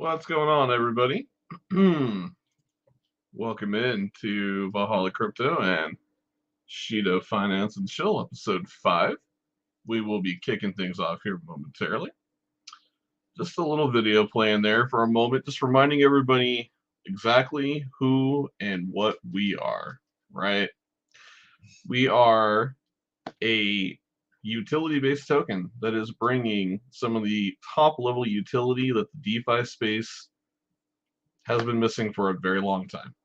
What's going on, everybody? Welcome in to Valhalla Crypto and Shido-Finance and Chill, episode 5. We will be kicking things off here momentarily. Just a little video playing there for a moment, just reminding everybody exactly who and what we are, right? We are a utility-based token that is bringing some of the top-level utility that the DeFi space has been missing for a very long time.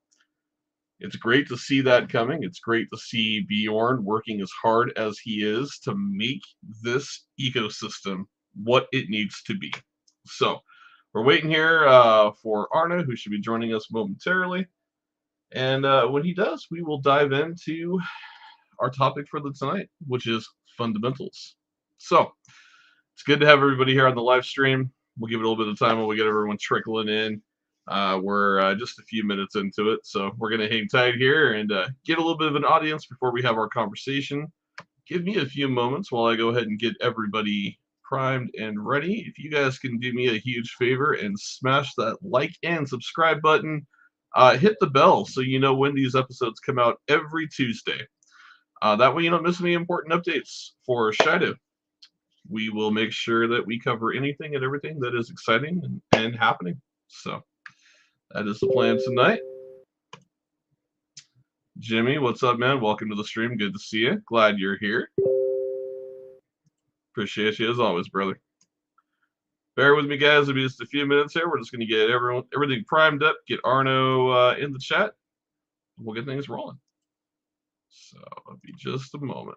It's great to see that coming. It's great to see Bjorn working as hard as he is to make this ecosystem what it needs to be. So we're waiting here for Arna, who should be joining us momentarily. And when he does, we will dive into our topic for the tonight, which is fundamentals. So it's good to have everybody here on the live stream. We'll give it a little bit of time while we get everyone trickling in. We're just a few minutes into it, so we're going to hang tight here and get a little bit of an audience before we have our conversation. Give me a few moments while I go ahead and get everybody primed and ready. If you guys can do me a huge favor and smash that like and subscribe button, hit the bell so you know when these episodes come out every Tuesday. That way you don't miss any important updates for Shido. We will make sure that we cover anything and everything that is exciting and happening. So that is the plan tonight. Jimmy, what's up, man? Welcome to the stream. Good to see you. Glad you're here. Appreciate you as always, brother. Bear with me, guys. It'll be just a few minutes here. We're just going to get everything primed up, get Arno in the chat. We'll get things rolling. So it'll be just a moment.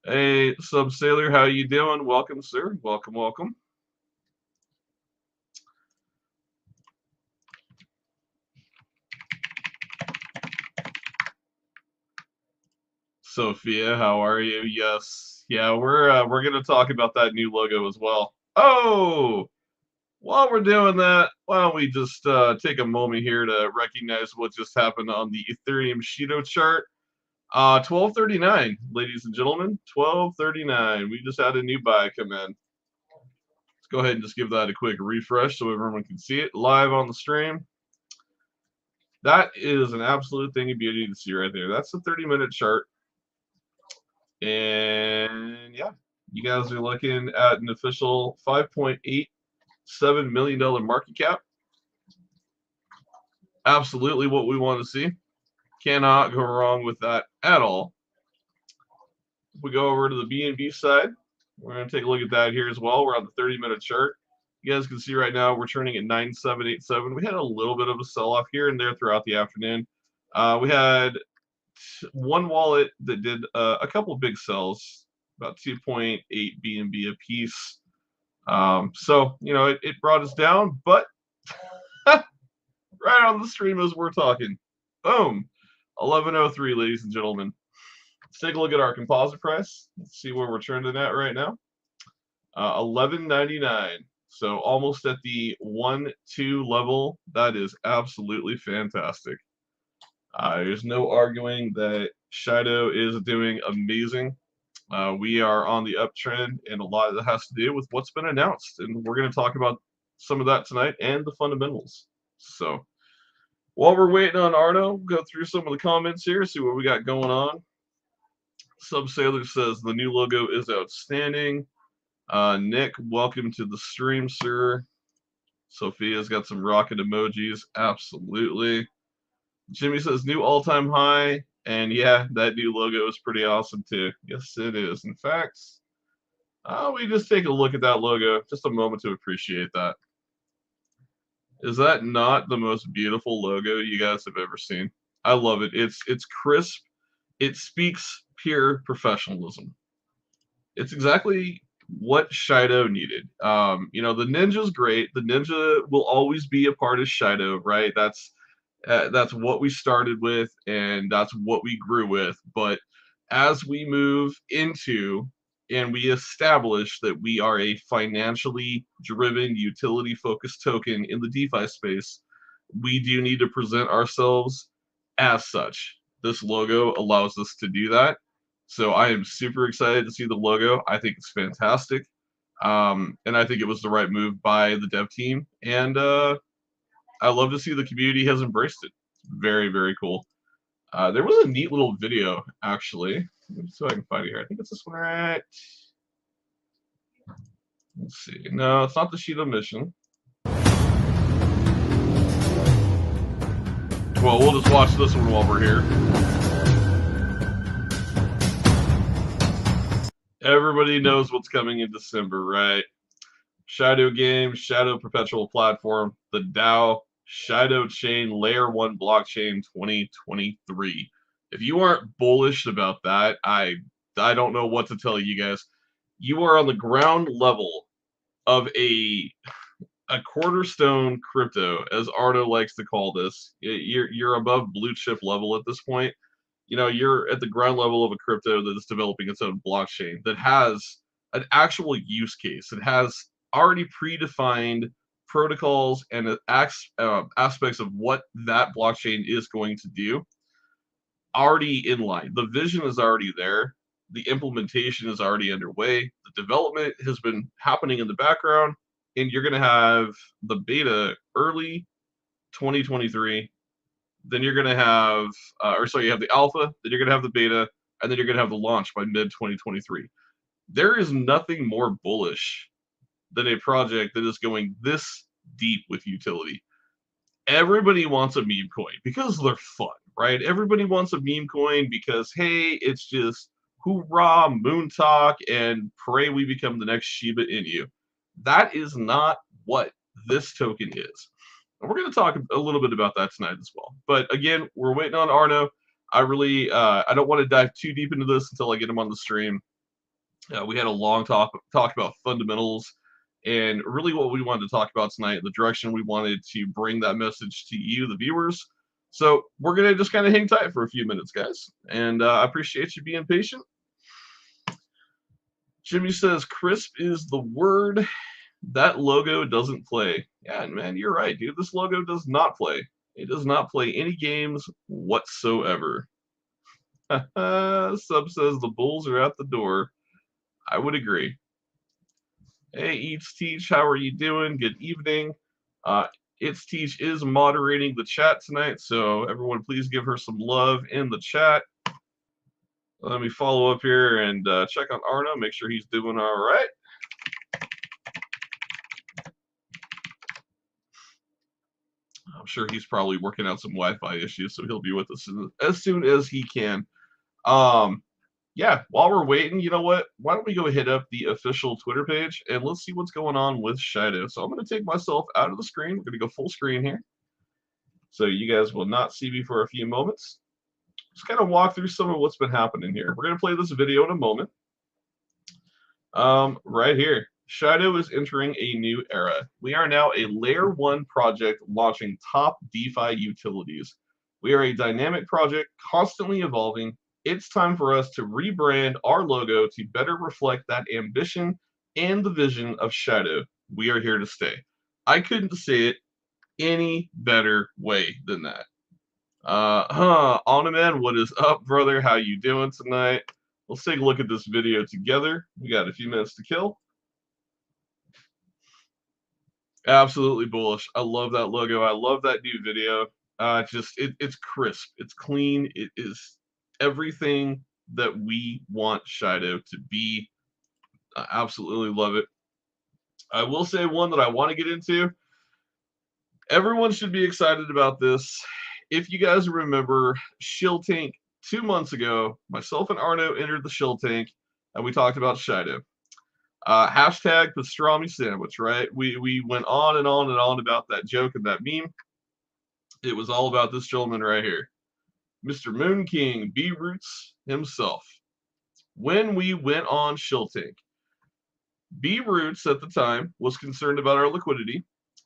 Hey, Sub Sailor, how you doing? Welcome, sir. Welcome, welcome. Sophia, how are you? Yes. Yeah, we're gonna talk about that new logo as well. Oh, while we're doing that, why don't we just take a moment here to recognize what just happened on the Ethereum Shido chart. 1239, ladies and gentlemen, 1239. We just had a new buy come in. Let's go ahead and just give that a quick refresh so everyone can see it live on the stream. That is an absolute thing of beauty to see right there. That's the 30-minute chart. And yeah, you guys are looking at an official $5.87 million market cap. Absolutely what we want to see. Cannot go wrong with that at all. If we go over to the BNB side, we're going to take a look at that here as well. We're on the 30-minute chart. You guys can see right now we're turning at 9787. We had a little bit of a sell-off here and there throughout the afternoon. We had one wallet that did a couple of big sells, about 2.8 BNB a piece. So, you know, it brought us down, but right on the stream as we're talking. Boom. 1103, ladies and gentlemen. Let's take a look at our composite price. Let's see where we're trending at right now. 11.99. So almost at the 1-2 level. That is absolutely fantastic. There's no arguing that Shido is doing amazing. We are on the uptrend, and a lot of that has to do with what's been announced. And we're going to talk about some of that tonight and the fundamentals. So while we're waiting on Arno, go through some of the comments here, see what we got going on. Sub Sailor says the new logo is outstanding. Nick, welcome to the stream, sir. Sophia's got some rocket emojis. Absolutely. Jimmy says new all-time high. And yeah, that new logo is pretty awesome too. Yes, it is. In fact, we just take a look at that logo. Just a moment to appreciate that. Is that not the most beautiful logo you guys have ever seen? I love it. It's crisp. It speaks pure professionalism. It's exactly what Shido needed. You know, the Ninja's great. The Ninja will always be a part of Shido, right? That's what we started with, and that's what we grew with. But as we move into and we establish that we are a financially driven, utility-focused token in the DeFi space, we do need to present ourselves as such. This logo allows us to do that. So I am super excited to see the logo. I think it's fantastic. And I think it was the right move by the dev team. And I love to see the community has embraced it. Very, very cool. There was a neat little video, actually. Let me see if I can find it here. I think it's this one right. Let's see. No, it's not the Shido mission. Well, we'll just watch this one while we're here. Everybody knows what's coming in December, right? Shadow Games, Shadow Perpetual Platform, the DAO, Shadow Chain, Layer 1 Blockchain 2023. If you aren't bullish about that, I don't know what to tell you guys. You are on the ground level of a cornerstone crypto, as Arno likes to call this. You're above blue chip level at this point. You know, you're at the ground level of a crypto that is developing its own blockchain that has an actual use case. It has already predefined protocols and aspects of what that blockchain is going to do already in line. The vision is already there. The implementation is already underway. The development has been happening in the background, and you're going to have the beta early 2023. Then you're going to have, you have the alpha, then you're going to have the beta, and then you're going to have the launch by mid 2023. There is nothing more bullish than a project that is going this deep with utility. Everybody wants a meme coin because they're fun, right? Everybody wants a meme coin because, hey, it's just hoorah, moon talk, and pray we become the next Shiba Inu. That is not what this token is. And we're going to talk a little bit about that tonight as well. But again, we're waiting on Arno. I really, I don't want to dive too deep into this until I get him on the stream. We had a long talk about fundamentals and really what we wanted to talk about tonight, the direction we wanted to bring that message to you, the viewers. So we're going to just kind of hang tight for a few minutes, guys. And I appreciate you being patient. Jimmy says, crisp is the word. That logo doesn't play. Yeah, man, you're right, dude. This logo does not play. It does not play any games whatsoever. Sub says the Bulls are at the door. I would agree. Hey, Eats Teach, how are you doing? Good evening. It's Teach is moderating the chat tonight, so everyone please give her some love in the chat. Let me follow up here and check on Arno, make sure he's doing all right. I'm sure he's probably working out some Wi-Fi issues, so he'll be with us as soon as he can. Yeah, while we're waiting, you know what? Why don't we go hit up the official Twitter page and let's see what's going on with Shido. So I'm going to take myself out of the screen. We're going to go full screen here. So you guys will not see me for a few moments. Just kind of walk through some of what's been happening here. We're going to play this video in a moment. Right here. Shido is entering a new era. We are now a Layer 1 project launching top DeFi utilities. We are a dynamic project constantly evolving. It's time for us to rebrand our logo to better reflect that ambition and the vision of Shido. We are here to stay. I couldn't say it any better way than that. Onaman, what is up, brother? How you doing tonight? Let's take a look at this video together. We got a few minutes to kill. Absolutely bullish. I love that logo. I love that new video. It's crisp. It's clean. It is everything that we want Shido to be. I absolutely love it. I will say one that I want to get into. Everyone should be excited about this. If you guys remember, Shill Tank 2 months ago, myself and Arno entered the Shill Tank, and we talked about Shido. Hashtag pastrami sandwich, right? We went on and on and on about that joke and that meme. It was all about this gentleman right here, Mr. Moon King B Roots himself. When we went on Shill Tank, B Roots at the time was concerned about our liquidity,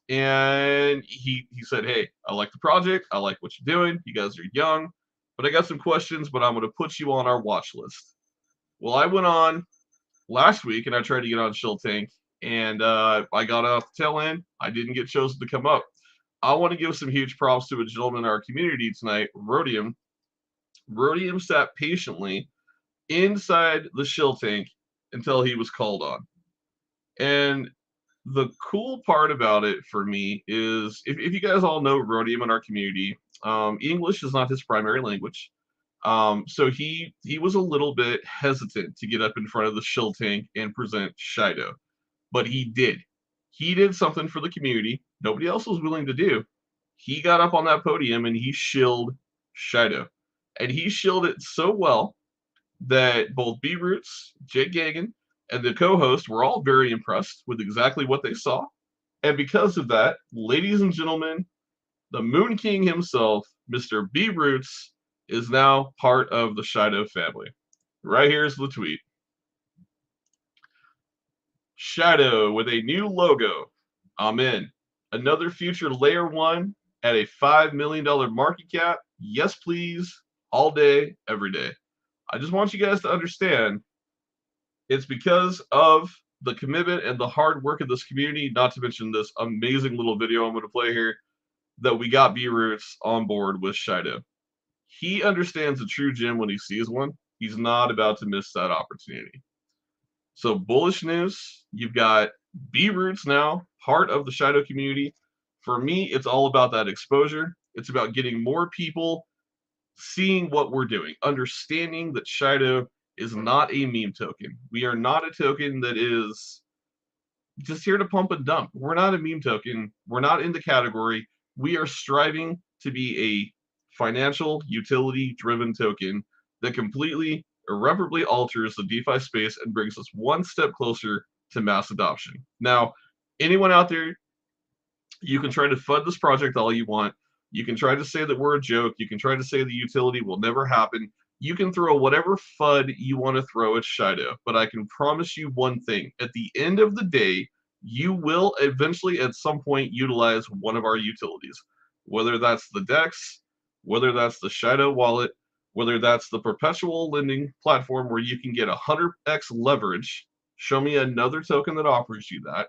and he said, "Hey, I like the project. I like what you're doing. You guys are young, but I got some questions. But I'm going to put you on our watch list." Well, I went on last week and I tried to get on Shill Tank, and I got off the tail end. I didn't get chosen to come up. I want to give some huge props to a gentleman in our community tonight, Rhodium. Rhodium sat patiently inside the Shill Tank until he was called on. And the cool part about it for me is if you guys all know Rhodium in our community, English is not his primary language. So he was a little bit hesitant to get up in front of the shill tank and present Shido, but he did. He did something for the community nobody else was willing to do. He got up on that podium and he shilled Shido, and he shilled it so well that both B Roots, Jake Gagan, and the co-host were all very impressed with exactly what they saw. And because of that, ladies and gentlemen, the Moon King himself, Mr. B Roots, is now part of the Shido family. Right here's the tweet. Shido with a new logo. I'm in. Another future layer 1 at a $5 million market cap. Yes, please. All day, every day. I just want you guys to understand it's because of the commitment and the hard work of this community, not to mention this amazing little video I'm going to play here, that we got B-Roots on board with Shido. He understands a true gem when he sees one. He's not about to miss that opportunity. So bullish news, you've got B-Roots now, part of the Shido community. For me, it's all about that exposure. It's about getting more people seeing what we're doing, understanding that Shido is not a meme token. We are not a token that is just here to pump and dump. We're not a meme token. We're not in the category. We are striving to be a financial utility driven token that completely irreparably alters the DeFi space and brings us one step closer to mass adoption. Now, anyone out there, you can try to FUD this project all you want. You can try to say that we're a joke. You can try to say the utility will never happen. You can throw whatever FUD you want to throw at Shido, but I can promise you one thing. At the end of the day, you will eventually at some point utilize one of our utilities, whether that's the DEX, whether that's the Shido wallet, whether that's the perpetual lending platform where you can get 100x leverage. Show me another token that offers you that,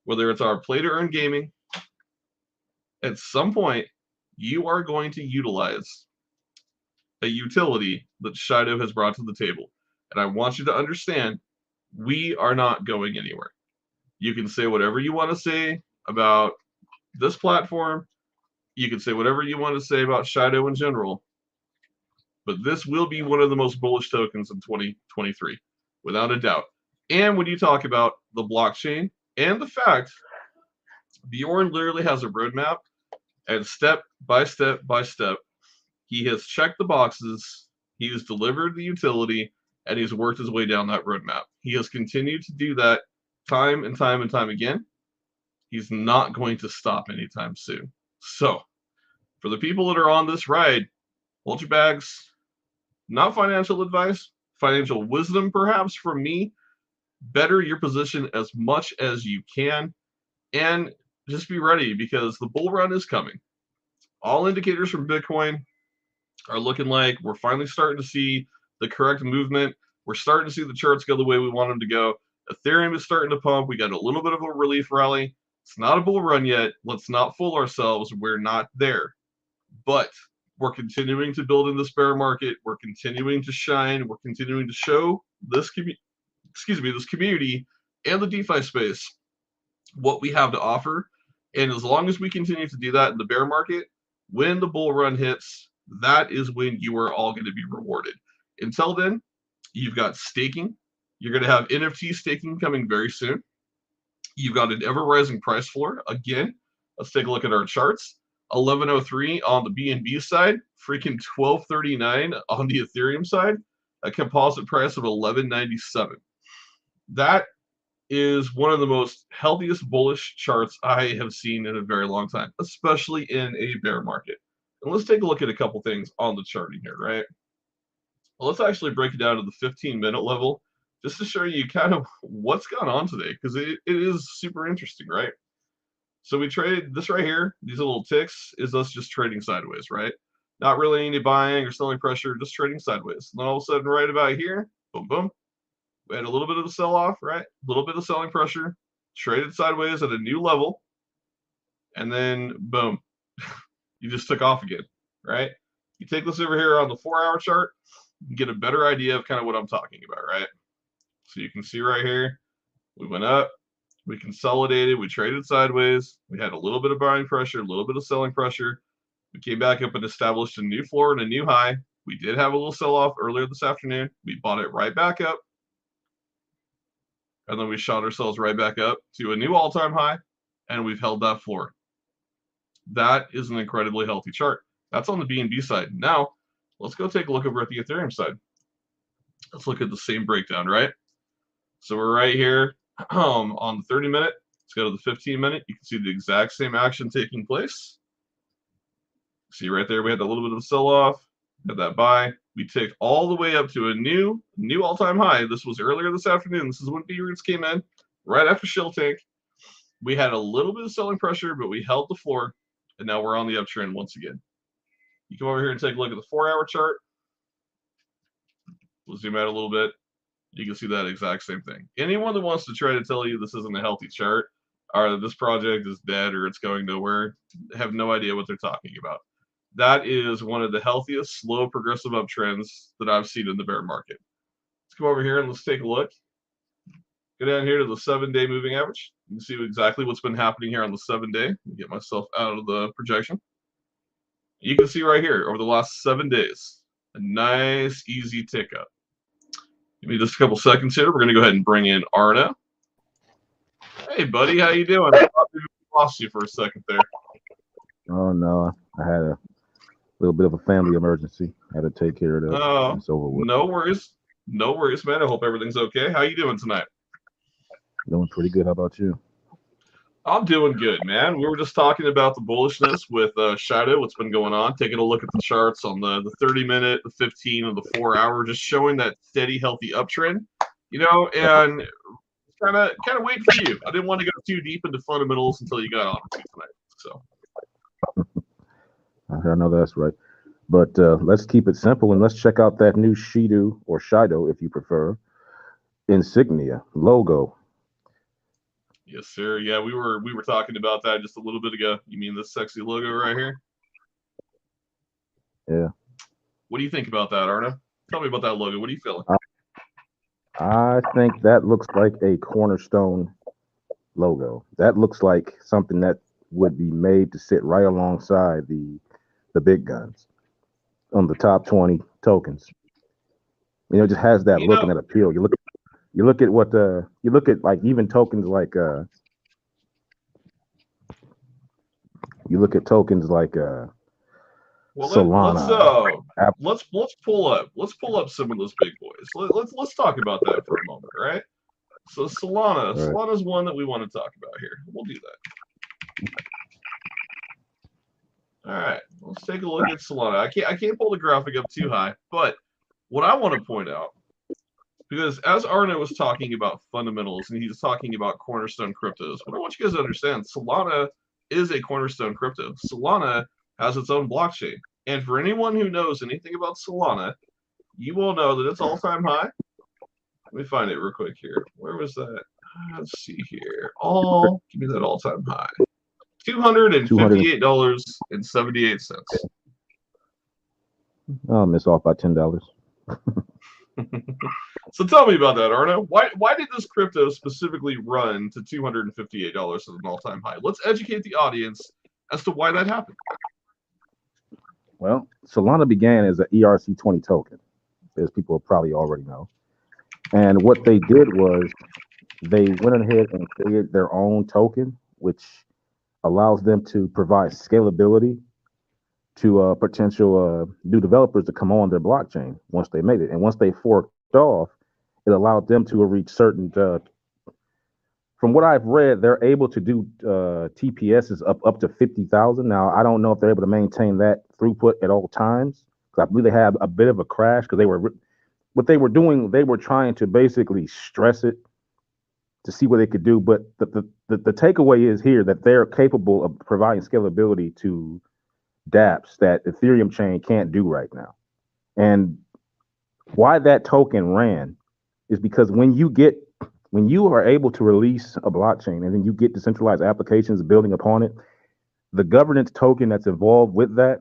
whether it's our play to earn gaming. At some point, you are going to utilize a utility that Shido has brought to the table. And I want you to understand, we are not going anywhere. You can say whatever you want to say about this platform. You can say whatever you want to say about Shido in general. But this will be one of the most bullish tokens in 2023, without a doubt. And when you talk about the blockchain and the fact Bjorn literally has a roadmap, and step by step by step, he has checked the boxes, he has delivered the utility, and he's worked his way down that roadmap. He has continued to do that time and time and time again. He's not going to stop anytime soon. So, for the people that are on this ride, hold your bags. Not financial advice, financial wisdom perhaps from me. Better your position as much as you can, and just be ready because the bull run is coming. All indicators from Bitcoin are looking like we're finally starting to see the correct movement. We're starting to see the charts go the way we want them to go. Ethereum is starting to pump. We got a little bit of a relief rally. It's not a bull run yet. Let's not fool ourselves. We're not there. But we're continuing to build in this bear market. We're continuing to shine. We're continuing to show this this community and the DeFi space what we have to offer. And as long as we continue to do that in the bear market, when the bull run hits, that is when you are all going to be rewarded. Until then, you've got staking. You're going to have NFT staking coming very soon. You've got an ever-rising price floor. Again, let's take a look at our charts. 1103 on the BNB side, freaking 1239 on the Ethereum side, a composite price of 1197. That is one of the most healthiest bullish charts I have seen in a very long time, especially in a bear market. And let's take a look at a couple things on the charting here, right? Well, let's actually break it down to the 15-minute level just to show you kind of what's gone on today, because it is super interesting, right? So we trade this right here, these little ticks, is us just trading sideways, right? Not really any buying or selling pressure, just trading sideways. And then all of a sudden, right about here, boom, boom, we had a little bit of a sell-off, right? A little bit of selling pressure, traded sideways at a new level, and then boom, you just took off again, right? You take this over here on the 4-hour chart, you get a better idea of kind of what I'm talking about, right? So you can see right here, we went up, We consolidated. We traded sideways. We had a little bit of buying pressure, a little bit of selling pressure. We came back up and established a new floor and a new high. We did have a little sell-off earlier this afternoon. We bought it right back up. And then we shot ourselves right back up to a new all-time high, and we've held that floor. That is an incredibly healthy chart. That's on the BNB side. Now, let's go take a look over at the Ethereum side. Let's look at the same breakdown, right? So we're right here on the 30-minute. Let's go to the 15-minute. You can see the exact same action taking place. See right there, we had a little bit of a sell-off, had that buy. We ticked all the way up to a new all-time high. This was earlier this afternoon. This is when B-Roots came in, right after Shill Tank. We had a little bit of selling pressure, but we held the floor, and now we're on the uptrend once again. You come over here and take a look at the 4-hour chart. We'll zoom out a little bit. You can see that exact same thing. Anyone that wants to try to tell you this isn't a healthy chart, or that this project is dead or it's going nowhere, have no idea what they're talking about. That is one of the healthiest, slow, progressive uptrends that I've seen in the bear market. Let's come over here and let's take a look. Go down here to the 7-day moving average. You can see exactly what's been happening here on the 7-day. Get myself out of the projection. You can see right here, over the last 7 days, a nice, easy tick up. Give me just a couple seconds here. We're going to go ahead and bring in Arna. Hey, buddy, how you doing? I thought we lost you for a second there. Oh, no. I had a little bit of a family emergency. I had to take care of that. Oh, it's over with. No worries. No worries, man. I hope everything's okay. How you doing tonight? Doing pretty good. How about you? I'm doing good, man. We were just talking about the bullishness with Shido, what's been going on, taking a look at the charts on the 30-minute, the 15, and the 4-hour, just showing that steady, healthy uptrend, you know, and kind of waiting for you. I didn't want to go too deep into fundamentals until you got on to tonight. So I know that's right. But let's keep it simple and let's check out that new Shido, or Shido if you prefer, insignia logo. Yes, sir. Yeah, we were talking about that just a little bit ago. You mean this sexy logo right here? Yeah. What do you think about that, Arna? Tell me about that logo. What are you feeling? I think that looks like a cornerstone logo. That looks like something that would be made to sit right alongside the big guns on the top 20 tokens. You know, it just has that look and that appeal. You look at what you look at, like even tokens like you look at tokens like well, Solana. Let's pull up some of those big boys. Let's talk about that for a moment, right? So Solana, right. Solana's one that we want to talk about here. We'll do that. All right, let's take a look at Solana. I can't pull the graphic up too high, but what I want to point out, because as Arna was talking about fundamentals and he's talking about cornerstone cryptos, what I want you guys to understand, Solana is a cornerstone crypto. Solana has its own blockchain. And for anyone who knows anything about Solana, you will know that it's all-time high. Let me find it real quick here. Where was that? Let's see here. Give me that all-time high. $258.78. I'll miss off by $10. So tell me about that, Arna. Why did this crypto specifically run to $258 as an all-time high? Let's educate the audience as to why that happened. Well, Solana began as an ERC20 token, as people probably already know. And what they did was they went ahead and created their own token, which allows them to provide scalability to potential new developers to come on their blockchain once they made it. And once they forked off, it allowed them to reach certain, from what I've read, they're able to do TPSs up to 50,000. Now, I don't know if they're able to maintain that throughput at all times, because I believe they had a bit of a crash, because what they were doing, they were trying to basically stress it to see what they could do. But the takeaway is here that they're capable of providing scalability to dApps that Ethereum chain can't do right now. And why that token ran is because when you are able to release a blockchain and then you get decentralized applications building upon it, the governance token that's involved with that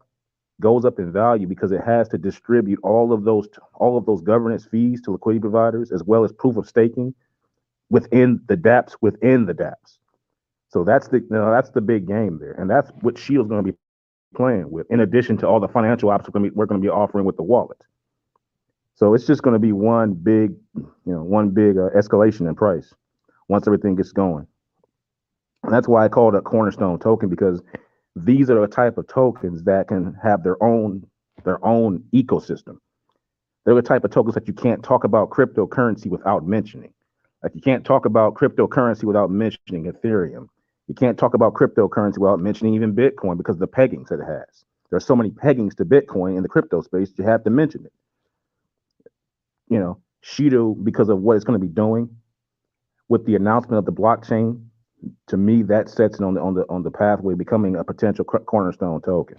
goes up in value, because it has to distribute all of those governance fees to liquidity providers, as well as proof of staking within the dApps. So that's the big game there, and that's what Shield's going to be playing with. In addition to all the financial ops we're going to be offering with the wallet. So it's just going to be one big escalation in price once everything gets going. And that's why I call it a cornerstone token, because these are the type of tokens that can have their own ecosystem. They're the type of tokens that you can't talk about cryptocurrency without mentioning. Like you can't talk about cryptocurrency without mentioning Ethereum. You can't talk about cryptocurrency without mentioning even Bitcoin because of the peggings that it has. There's so many peggings to Bitcoin in the crypto space, you have to mention it. Shido, because of what it's going to be doing with the announcement of the blockchain, to me, that sets it on the pathway becoming a potential cornerstone token.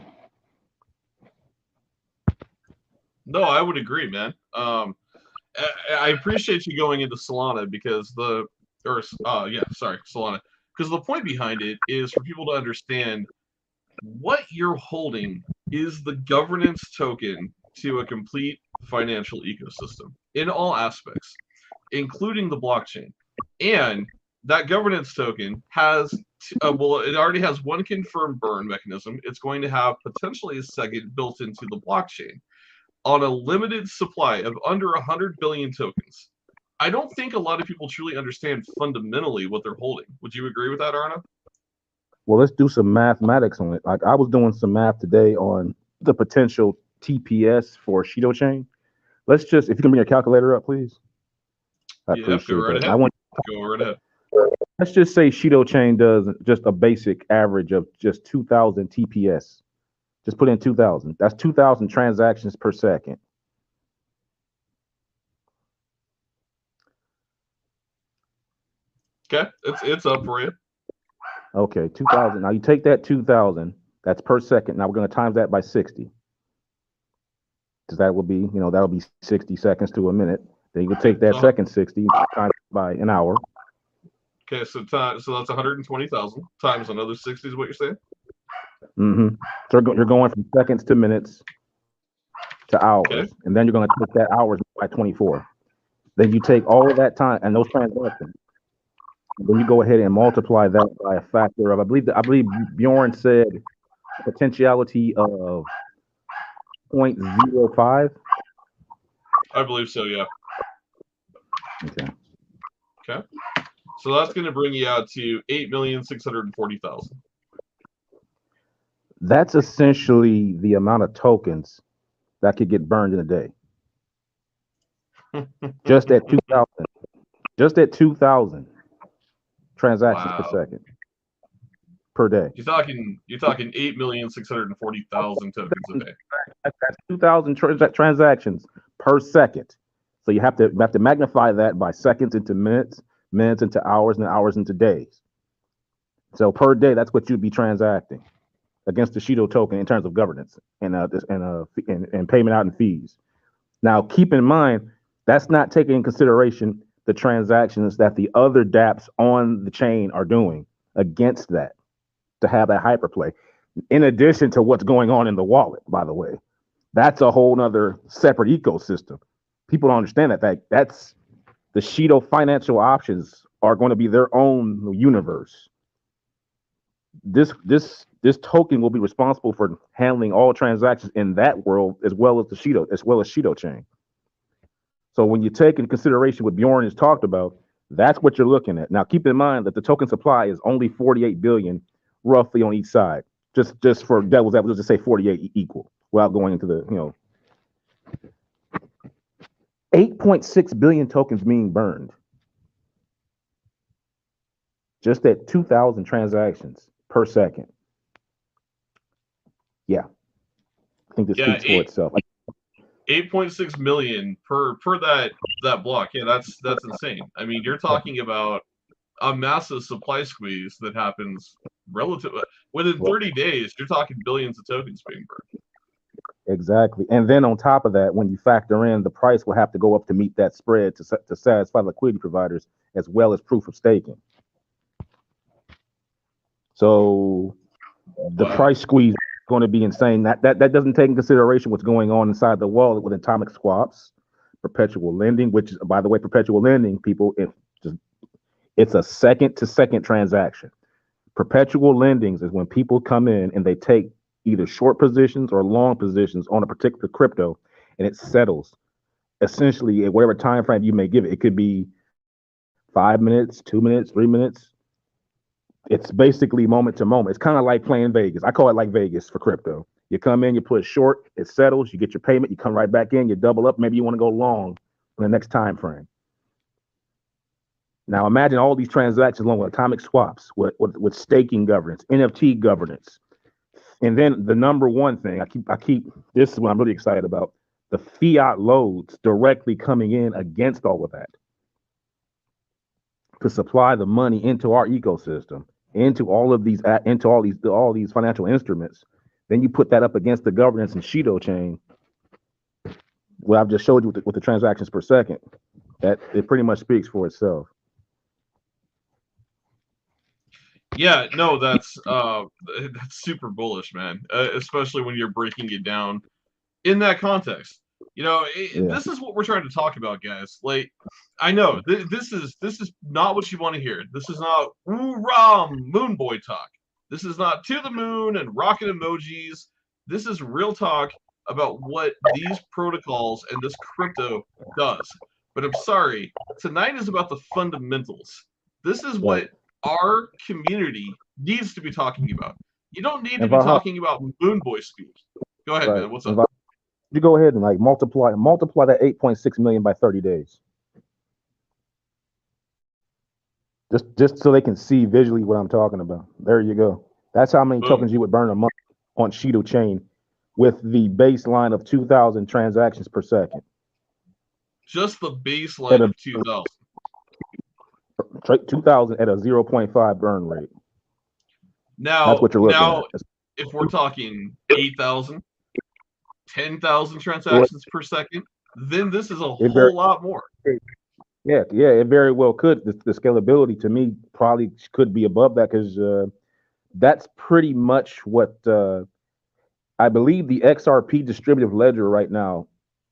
No, I would agree, man. I appreciate you going into Solana because Solana, because the point behind it is for people to understand what you're holding is the governance token to a complete financial ecosystem in all aspects, including the blockchain. And that governance token has, it already has one confirmed burn mechanism. It's going to have potentially a second built into the blockchain on a limited supply of under 100 billion tokens. I don't think a lot of people truly understand fundamentally what they're holding. Would you agree with that, Arna? Well, let's do some mathematics on it. Like I was doing some math today on the potential TPS for Shido chain. Let's just, if you can bring your calculator up, please. I appreciate go right that. ahead. Go right ahead. Let's just say Shido chain does just a basic average of just 2,000 TPS. Just put in 2,000. That's 2,000 transactions per second. Okay, it's up for you. Okay, 2,000. Now you take that 2,000. That's per second. Now we're going to times that by 60. Because that will be, that'll be 60 seconds to a minute. Then you can take that second 60 times by an hour. Okay, so that's 120,000 times another 60 is what you're saying? Mm-hmm. So you're going from seconds to minutes to hours. Okay. And then you're going to take that hours by 24. Then you take all of that time and those transactions. Then you go ahead and multiply that by a factor of, I believe Bjorn said potentiality of 0.05. I believe so, yeah. Okay. So that's going to bring you out to 8,640,000. That's essentially the amount of tokens that could get burned in a day. Just at 2,000. Just at 2,000 transactions per second per day. You're talking 8,640,000 tokens a day. That's 2,000 transactions per second. So you have to magnify that by seconds into minutes, minutes into hours, and hours into days. So per day, that's what you'd be transacting against the Shido token in terms of governance and payment out and fees. Now, keep in mind that's not taking in consideration the transactions that the other dApps on the chain are doing against that to have that hyperplay. In addition to what's going on in the wallet, by the way, that's a whole nother separate ecosystem. People don't understand that's the Shido financial options are going to be their own universe. This token will be responsible for handling all transactions in that world as well as Shido chain. So when you take into consideration what Bjorn has talked about, that's what you're looking at. Now, keep in mind that the token supply is only 48 billion, roughly on each side. Just for devil's advocate, let's just say 48 equal, without going into the 8.6 billion tokens being burned. Just at 2,000 transactions per second. Yeah, I think this speaks for itself. 8.6 million per that block. Yeah, that's insane. I mean, you're talking about a massive supply squeeze that happens within 30 days. You're talking billions of tokens being burned. Exactly, and then on top of that, when you factor in the price will have to go up to meet that spread to satisfy liquidity providers as well as proof of staking. So the price squeeze is going to be insane. That doesn't take in consideration what's going on inside the wallet with atomic swaps, perpetual lending, which is, by the way, perpetual lending, people, It's a second-to-second transaction. Perpetual lendings is when people come in and they take either short positions or long positions on a particular crypto, and it settles essentially at whatever time frame you may give it. It could be 5 minutes, 2 minutes, 3 minutes. It's basically moment to moment. It's kind of like playing Vegas. I call it like Vegas for crypto. You come in, you put short, it settles, you get your payment, you come right back in, you double up. Maybe you want to go long in the next time frame. Now imagine all these transactions along with atomic swaps, with staking governance, NFT governance, and then the number one thing I keep this is what I'm really excited about: the fiat loads directly coming in against all of that to supply the money into our ecosystem, into all these financial instruments. Then you put that up against the governance and Shido chain. What I've just showed you with the transactions per second, that it pretty much speaks for itself. Yeah, no, that's super bullish, man. Especially when you're breaking it down in that context. You know, Yeah. this is what we're trying to talk about, guys. Like, I know this is not what you want to hear. This is not hoorah moon boy talk. This is not to the moon and rocket emojis. This is real talk about what these protocols and this crypto does. But I'm sorry, tonight is about the fundamentals. This is what Right. our community needs to be talking about. You don't need to And be Valhalla, talking about moon boy speak. Go ahead, right. man. What's And up? Valhalla, you go ahead and like multiply that 8.6 million by 30 days. Just so they can see visually what I'm talking about. There you go. That's how many Boom. tokens you would burn a month on Shido chain with the baseline of 2,000 transactions per second. Just the At baseline a of 2000. 2,000 at a 0.5 burn rate. That's Now, what you're looking at. if we're talking 8,000, 10,000 transactions per second, then this is a It very, whole lot more. yeah, it very well could. The scalability to me probably could be above that because that's pretty much what I believe the XRP distributive ledger right now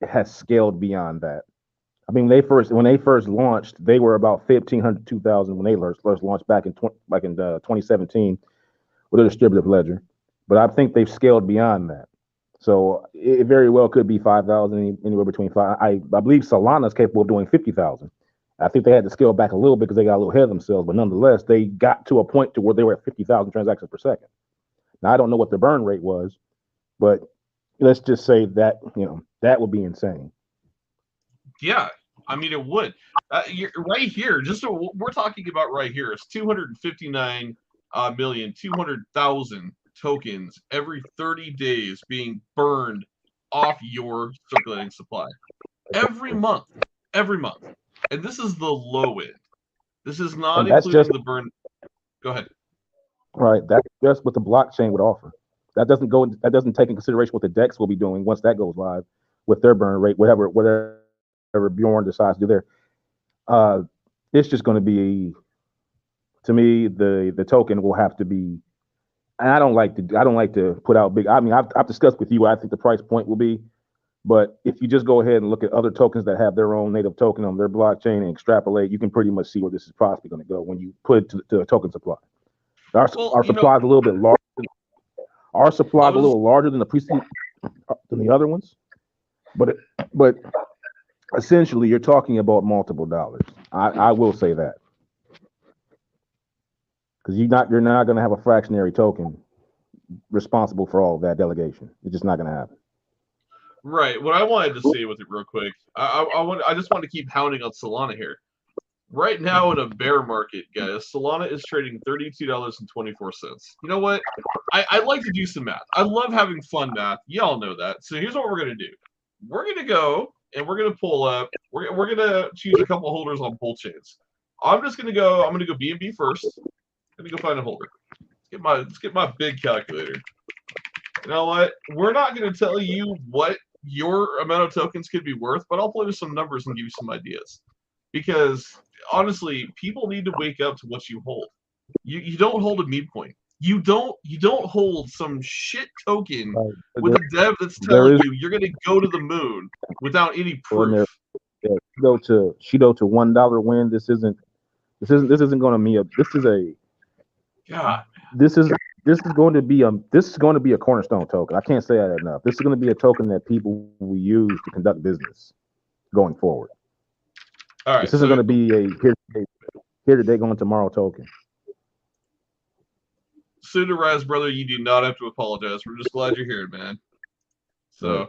has scaled beyond that. I mean, when they first launched, they were about 1,500, 2,000 when they first launched back in 2017 with a distributive ledger. But I think they've scaled beyond that. So it very well could be 5,000, anywhere between five. I believe Solana is capable of doing 50,000. I think they had to scale back a little because they got a little ahead of themselves, but nonetheless, they got to a point to where they were at 50,000 transactions per second. Now I don't know what the burn rate was, but let's just say that that would be insane. Yeah, I mean, it would. Right here, just so what we're talking about right here is 259,200,000 tokens every 30 days being burned off your circulating supply. Every month. And this is the low end. This is not And that's including just the burn. Go ahead. right. That's just what the blockchain would offer. That doesn't take in consideration what the DEX will be doing once that goes live with their burn rate, whatever Bjorn decides to do there. It's just going to be, to me, the token will have to be. And I don't like to put out big. I mean, I've discussed with you what I think the price point will be, but if you just go ahead and look at other tokens that have their own native token on their blockchain and extrapolate, you can pretty much see where this is possibly going to go when you put it to a token supply. Our supply is a little bit larger. Our supply is a little larger than the other ones, but essentially you're talking about multiple dollars. I will say that because you're not going to have a fractionary token responsible for all of that delegation. It's just not going to happen. Right. What I wanted to say with it real quick, I just want to keep hounding on Solana here. Right now in a bear market, guys, Solana is trading $32.24. You know what? I like to do some math. I love having fun math. Y'all know that. So here's what we're gonna do. We're gonna go and we're gonna pull up. We're gonna choose a couple holders on bull chains. I'm gonna go BNB first. I'm gonna go find a holder. Let's get my big calculator. You know what? We're not gonna tell you what your amount of tokens could be worth, but I'll play with some numbers and give you some ideas. Because honestly, people need to wake up to what you hold. You don't hold a meme coin. You don't hold some shit token with a dev that's telling you you're gonna go to the moon without any proof. Shido to $1 win. This isn't This isn't going to be a. God, This is this is going to be a cornerstone token. I can't say that enough. This is going to be a token that people will use to conduct business going forward. all right. This isn't So going to be a here today, going tomorrow token. Suda Rise, brother, you do not have to apologize. We're just glad you're here, man. So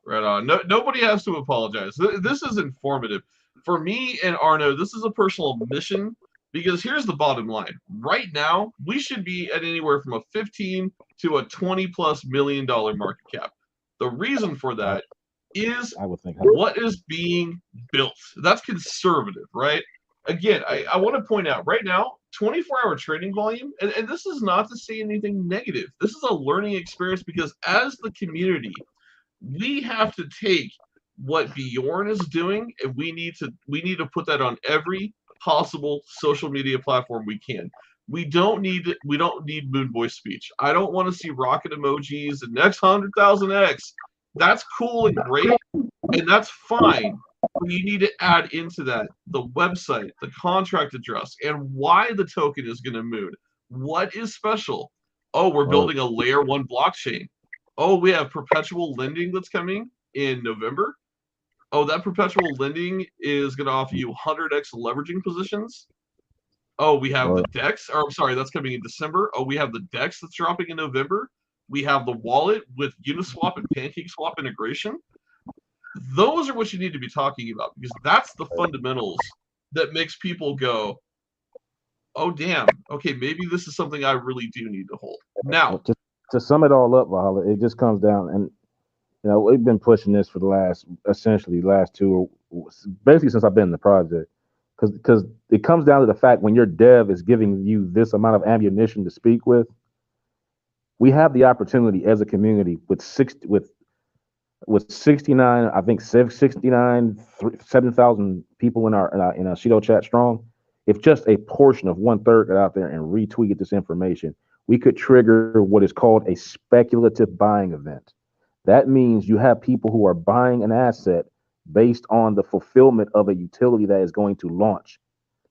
right on. No, nobody has to apologize. This is informative for me and Arno. This is a personal mission because here's the bottom line. Right now, we should be at anywhere from a 15 to a 20+ million dollar market cap. The reason for that is I would think. what is being built. That's conservative, right? Again, I want to point out right now, 24-hour trading volume, and this is not to say anything negative. This is a learning experience because as the community, we have to take what Bjorn is doing and we need to put that on every possible social media platform we can. We don't need Moon Boy speech. I don't want to see rocket emojis and next 100,000x. That's cool and great, and that's fine. But you need to add into that the website, the contract address, and why the token is going to moon. What is special? Oh, we're building a layer 1 blockchain. Oh, we have perpetual lending that's coming in November. Oh, that perpetual lending is going to offer you 100x leveraging positions. Oh, we have the DEX, or I'm sorry, that's coming in December. Oh, we have the DEX that's dropping in November. We have the wallet with Uniswap and PancakeSwap integration. Those are what you need to be talking about because that's the fundamentals that makes people go, oh, damn, okay, maybe this is something I really do need to hold. Now, to sum it all up, Valhalla, it just comes down, and we've been pushing this for the last two, basically since I've been in the project, because it comes down to the fact when your dev is giving you this amount of ammunition to speak with, we have the opportunity as a community with 69, I think 69, 7,000 people in our Shido chat strong. If just a portion of 1/3 got out there and retweeted this information, we could trigger what is called a speculative buying event. That means you have people who are buying an asset based on the fulfillment of a utility that is going to launch.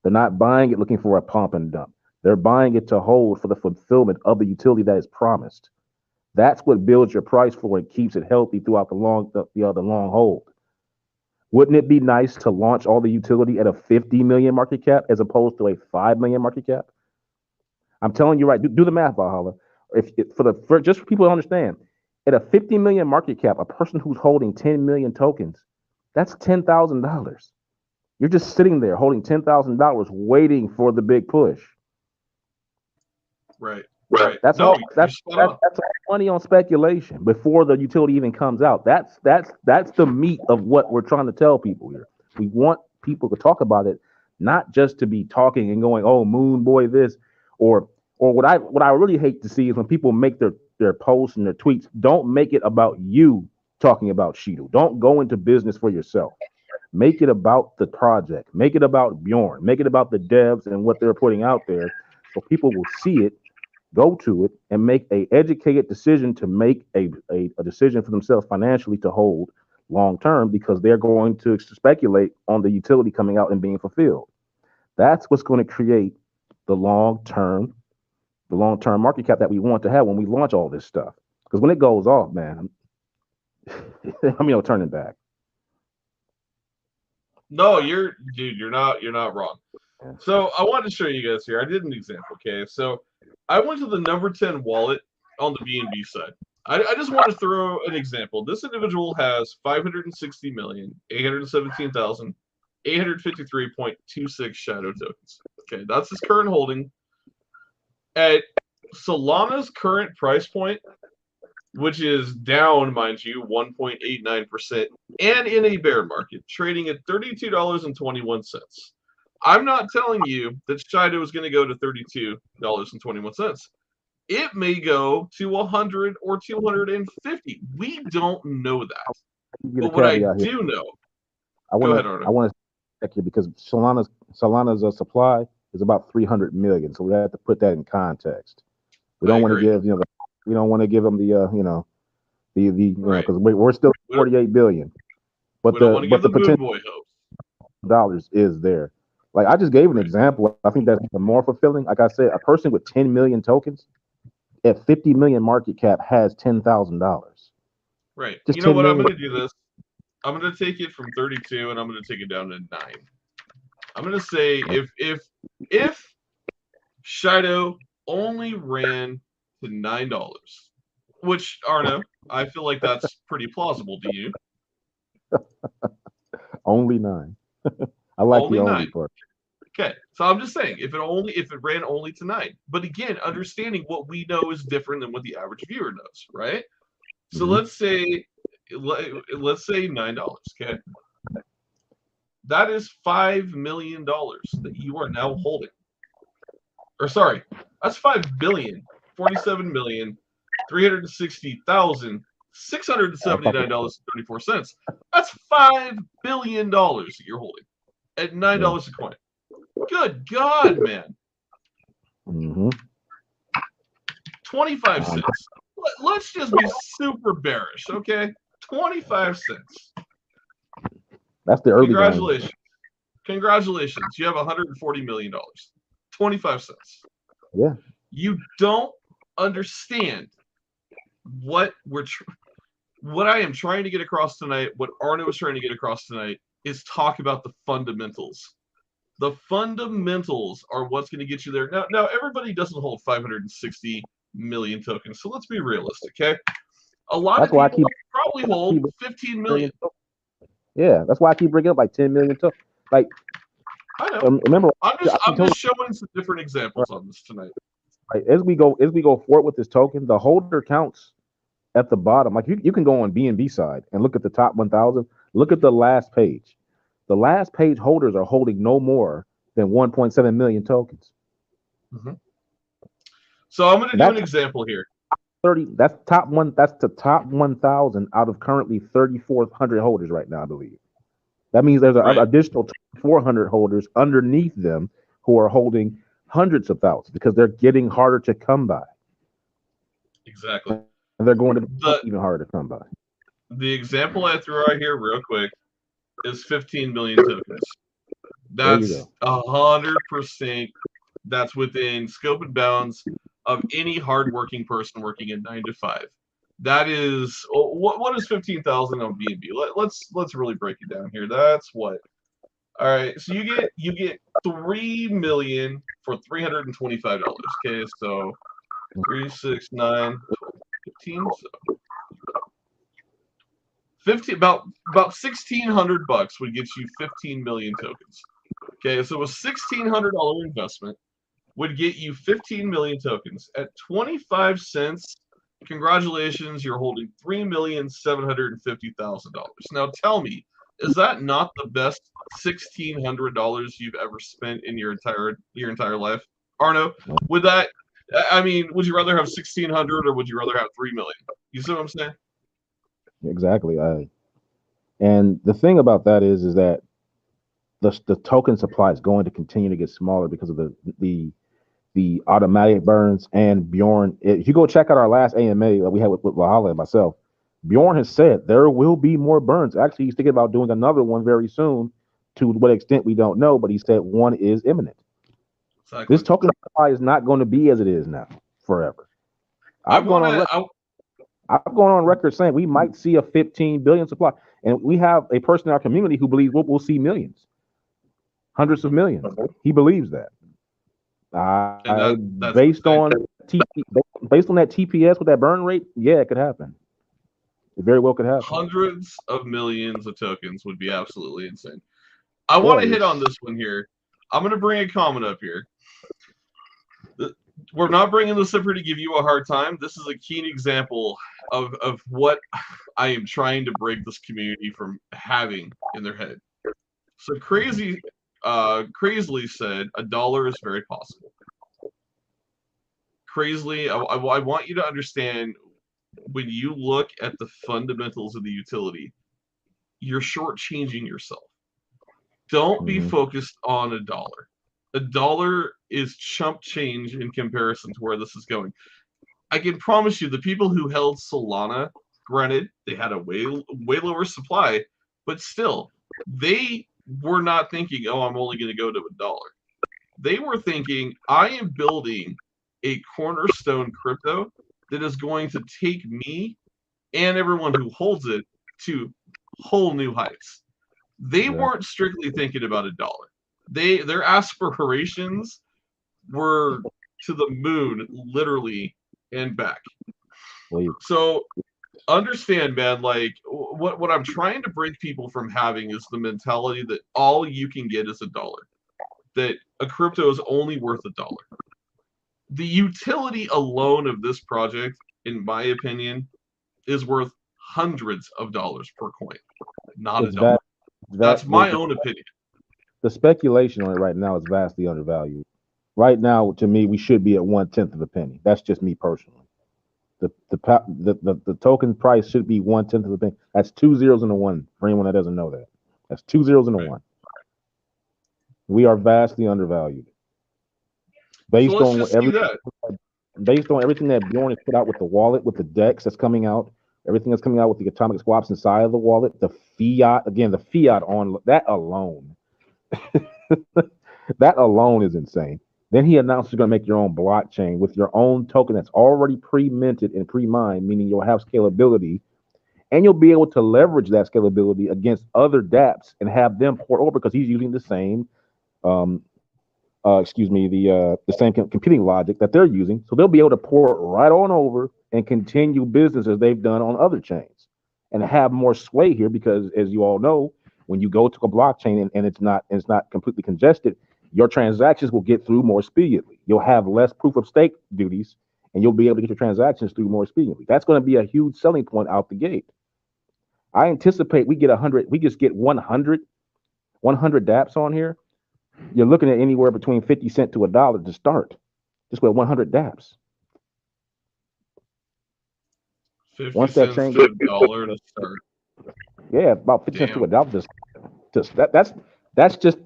They're not buying it looking for a pump and dump. They're buying it to hold for the fulfillment of the utility that is promised. That's what builds your price floor and keeps it healthy throughout the long hold. Wouldn't it be nice to launch all the utility at a 50 million market cap as opposed to a 5 million market cap? I'm telling you, right? Do the math, Valhalla. Just for people to understand, at a 50 million market cap, a person who's holding 10 million tokens, that's $10,000. You're just sitting there holding $10,000, waiting for the big push. Right. That's all money on speculation before the utility even comes out. That's the meat of what we're trying to tell people here. We want people to talk about it, not just to be talking and going, "Oh, Moon Boy this," or what I really hate to see is when people make their posts and their tweets. Don't make it about you talking about Shido. Don't go into business for yourself. Make it about the project. Make it about Bjorn. Make it about the devs and what they're putting out there, so people will see it, go to it, and make a educated decision to make a decision for themselves financially to hold long term because they're going to speculate on the utility coming out and being fulfilled. That's what's going to create the long term market cap that we want to have when we launch all this stuff. Because when it goes off, man, turning back. No, you're not wrong. So I wanted to show you guys here. I did an example, okay? So I went to the number 10 wallet on the BNB side. I just want to throw an example. This individual has 560,817,853.26 shadow tokens. Okay, that's his current holding. At Solana's current price point, which is down, mind you, 1.89%, and in a bear market, trading at $32.21. I'm not telling you that Shido is going to go to $32.21. It may go to 100 or 250. We don't know that. But what I do know, go ahead, Arno. I want to check you because Solana's supply is about 300 million, so we have to put that in context. We don't want to give we don't want to give them the because we're still 48 billion, but the potential dollars is there. Like I just gave an Right. example. I think that's more fulfilling. Like I said, a person with 10 million tokens at 50 million market cap has $10,000. Right. Just You know 10 what? I'm million. going to do this. I'm going to take it from 32 and I'm going to take it down to 9. I'm going to say if Shido only ran to $9, which Arno, I feel like that's pretty plausible to you. Only 9. I like the Only only 9. part. Okay, so I'm just saying if it ran only to 9, but again, understanding what we know is different than what the average viewer knows, right? So Hmm. let's say $9. Okay, that is $5 million that you are now holding. Or sorry, that's 5 billion, 47,360,679.34. That's $5 billion that you're holding at Yeah. $9 a coin. Good God, man. Hmm. 25 cents. Let's just be super bearish, okay? 25 cents. That's the early going. Congratulations. Congratulations. You have $140 million. 25 cents. Yeah. You don't understand what what I am trying to get across tonight, what Arno is trying to get across tonight, is talk about the fundamentals. The fundamentals are what's going to get you there. Now everybody doesn't hold 560 million tokens, so let's be realistic, okay? A lot That's of why I people keep, probably hold 15 million. Yeah, that's why I keep bringing up like 10 million. Like, I know. remember, I'm told just showing some different you, examples on this tonight. right, as we go forward with this token, the holder counts at the bottom. Like you can go on BNB side and look at the top 1,000. Look at the last page. The last page holders are holding no more than 1.7 million tokens. Mm-hmm. So I'm going to And do an that's example here. 30. That's top one. That's the top 1,000 out of currently 3,400 holders right now, I believe. That means there's an Right. additional 2,400 holders underneath them who are holding hundreds of thousands because they're getting harder to come by, Exactly. and they're going to become The even harder to come by. the example I threw out here real quick is 15 million tokens. There you That's go. 100%. That's within scope and bounds of any hardworking person working a 9 to 5. That is what is 15,000 on BNB? Let's really break it down here. That's what. All right, so you get 3 million for $325. Okay, so 3, 6, 9, 12, 15. So 50 about 1,600 bucks would get you 15 million tokens. Okay, so a $1,600 investment would get you 15 million tokens at 25 cents. Congratulations, you're holding $3,750,000. Now tell me, is that not the best $1,600 you've ever spent in your entire life? Arno, would that? I mean, would you rather have 1,600 or would you rather have 3 million? You see what I'm saying? Exactly. And the thing about that is that the token supply is going to continue to get smaller because of the automatic burns. And Bjorn, if you go check out our last AMA that we had with Valhalla and myself, Bjorn has said there will be more burns. Actually, he's thinking about doing another one very soon. To what extent we don't know, but he said one is imminent. This Exactly. token supply is not going to be as it is now forever. I I've gone want on to. record. I've gone on record saying we might see a 15 billion supply, and we have a person in our community who believes we'll see millions, hundreds of millions. He believes that. And I that's based insane. on based on that TPS with that burn rate, yeah, it could happen. It very well could happen. Hundreds of millions of tokens would be absolutely insane. I Yeah, want to hit on it's this one here. I'm going to bring a comment up here. We're not bringing this up here to give you a hard time. This is a keen example of what I am trying to break this community from having in their head. So Crazily said $1 is very possible. Crazily, I want you to understand when you look at the fundamentals of the utility, you're shortchanging yourself. Don't be mhm. focused on $1. $1 is chump change in comparison to where this is going. I can promise you, the people who held Solana, granted, they had a way lower supply, but still, they were not thinking, oh, I'm only going to go to $1. They were thinking, I am building a cornerstone crypto that is going to take me and everyone who holds it to whole new heights. They weren't strictly thinking about $1. Their aspirations were to the moon, literally, and back. So understand, man, like what I'm trying to break people from having is the mentality that all you can get is $1. That a crypto is only worth $1. The utility alone of this project, in my opinion, is worth hundreds of dollars per coin, not $1. That's my own opinion. The speculation on it right now is vastly undervalued. Right now, to me, we should be at 1/10 of a penny. That's just me personally. The token price should be 1/10 of a penny. That's 2 zeros and a 1 for anyone that doesn't know that. That's 2 zeros and a 1. We are vastly undervalued. Based on everything that Bjorn has put out with the wallet, with the DEX that's coming out, everything that's coming out with the atomic swaps inside of the wallet, the fiat on that alone, that alone is insane. Then he announced you're going to make your own blockchain with your own token that's already pre-minted and pre-mined, meaning you'll have scalability, and you'll be able to leverage that scalability against other dApps and have them port over because he's using the same, the same computing logic that they're using. So they'll be able to port right on over and continue business as they've done on other chains and have more sway here because, as you all know, when you go to a blockchain and it's not completely congested, your transactions will get through more speedily. You'll have less proof of stake duties, and you'll be able to get your transactions through more speedily. That's going to be a huge selling point out the gate. I anticipate we get 100. We just get 100 dApps on here. You're looking at anywhere between 50 cents to $1 to start, just with 100 dApps. 50 cents to $1 to start. Yeah, about 50 cents to $1. That's just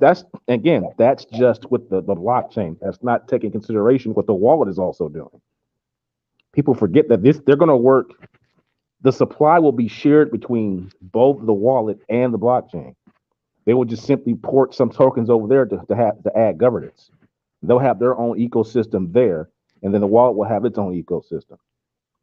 with the blockchain. That's not taking consideration what the wallet is also doing. People forget that they're going to work. The supply will be shared between both the wallet and the blockchain. They will just simply port some tokens over there to add governance. They'll have their own ecosystem there, and then the wallet will have its own ecosystem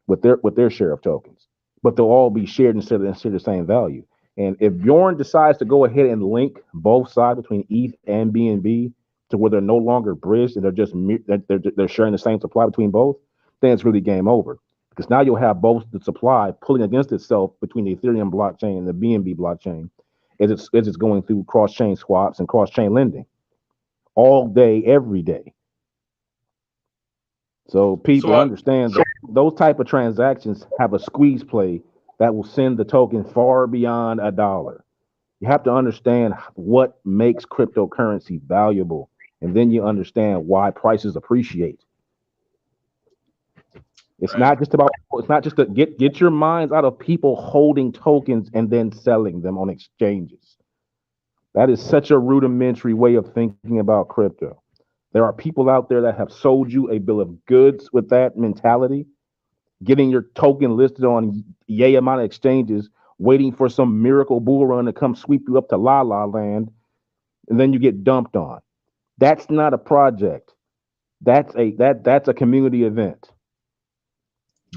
with their share of tokens. But they'll all be shared and share the same value. And if Bjorn decides to go ahead and link both sides between ETH and BNB to where they're no longer bridged and they're sharing the same supply between both, then it's really game over. Because now you'll have both the supply pulling against itself between the Ethereum blockchain and the BNB blockchain as it's going through cross-chain swaps and cross-chain lending all day, every day. So people understand that those type of transactions have a squeeze play that will send the token far beyond $1. You have to understand what makes cryptocurrency valuable, and then you understand why prices appreciate. It's not just to get your minds out of people holding tokens and then selling them on exchanges. That is such a rudimentary way of thinking about crypto. There are people out there that have sold you a bill of goods with that mentality, getting your token listed on yay amount of exchanges, waiting for some miracle bull run to come sweep you up to La La Land, and then you get dumped on. That's not a project. That's a community event.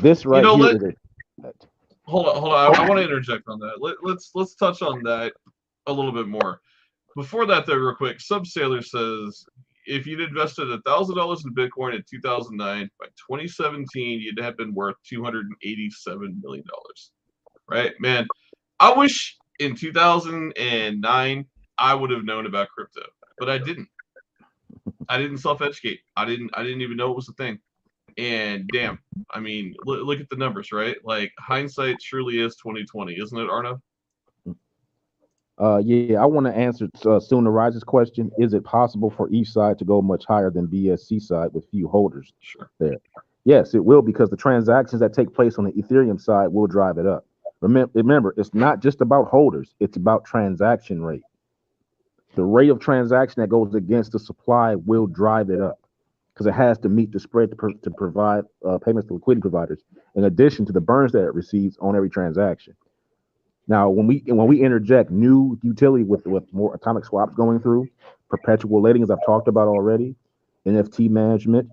This right here is hold on. I want to interject on that. Let's touch on that a little bit more. Before that, though, real quick, Subsailor says if you'd invested $1,000 in Bitcoin in 2009, by 2017 you'd have been worth $287 million. Right, man? I wish in 2009 I would have known about crypto, but I didn't. I didn't self-educate. I didn't even know it was a thing. And damn, I mean, look at the numbers, right? Like hindsight truly is 2020, isn't it, Arno? Yeah, I want to answer Soon Arises question. Is it possible for each side to go much higher than BSC side with few holders? Sure. There. Yes, it will, because the transactions that take place on the Ethereum side will drive it up. Remember, it's not just about holders. It's about transaction rate. The rate of transaction that goes against the supply will drive it up because it has to meet the spread to provide payments to liquidity providers, in addition to the burns that it receives on every transaction. Now, when we interject new utility with more atomic swaps going through, perpetual lending, as I've talked about already, NFT management,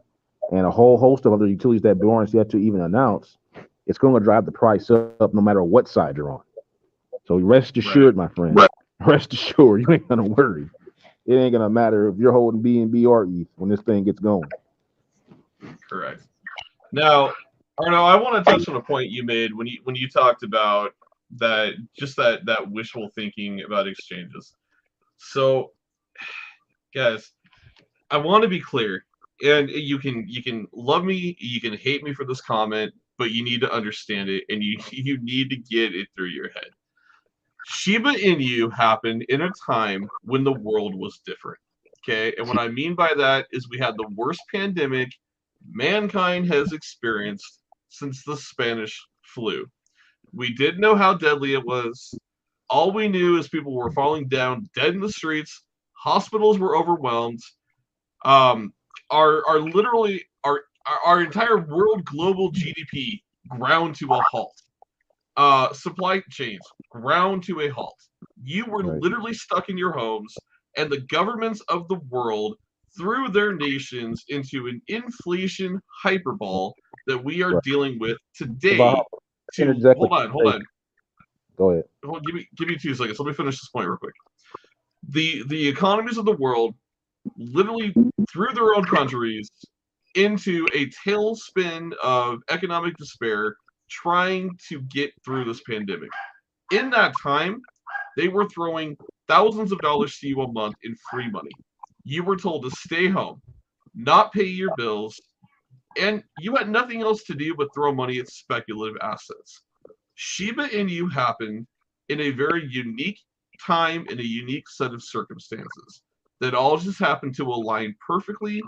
and a whole host of other utilities that Bourne's yet to even announce, it's going to drive the price up no matter what side you're on. So rest Right. assured, my friend, right. Rest assured, you ain't gonna worry. It ain't gonna matter if you're holding BNB or ETH when this thing gets going. Correct. Now, Arno, I want to touch on a point you made when you talked about that just that wishful thinking about exchanges. So, guys, I want to be clear, and you can love me, you can hate me for this comment, but you need to understand it, and you need to get it through your head. Shiba Inu happened in a time when the world was different. Okay, and what I mean by that is we had the worst pandemic mankind has experienced since the Spanish flu. We didn't know how deadly it was. All we knew is people were falling down dead in the streets. Hospitals were overwhelmed. Um, our literally our entire world global GDP ground to a halt. Supply chains ground to a halt. You were Right. literally stuck in your homes, and the governments of the world threw their nations into an inflation hyperball that we are Right. dealing with If I today. To interject with hold on, hold you, on, go ahead. give me 2 seconds. Let me finish this point real quick. The economies of the world literally threw their own countries into a tailspin of economic despair, trying to get through this pandemic. In that time, they were throwing thousands of dollars to you a month in free money. You were told to stay home, not pay your bills, and you had nothing else to do but throw money at speculative assets. Shiba Inu happened in a very unique time in a unique set of circumstances that all just happened to align perfectly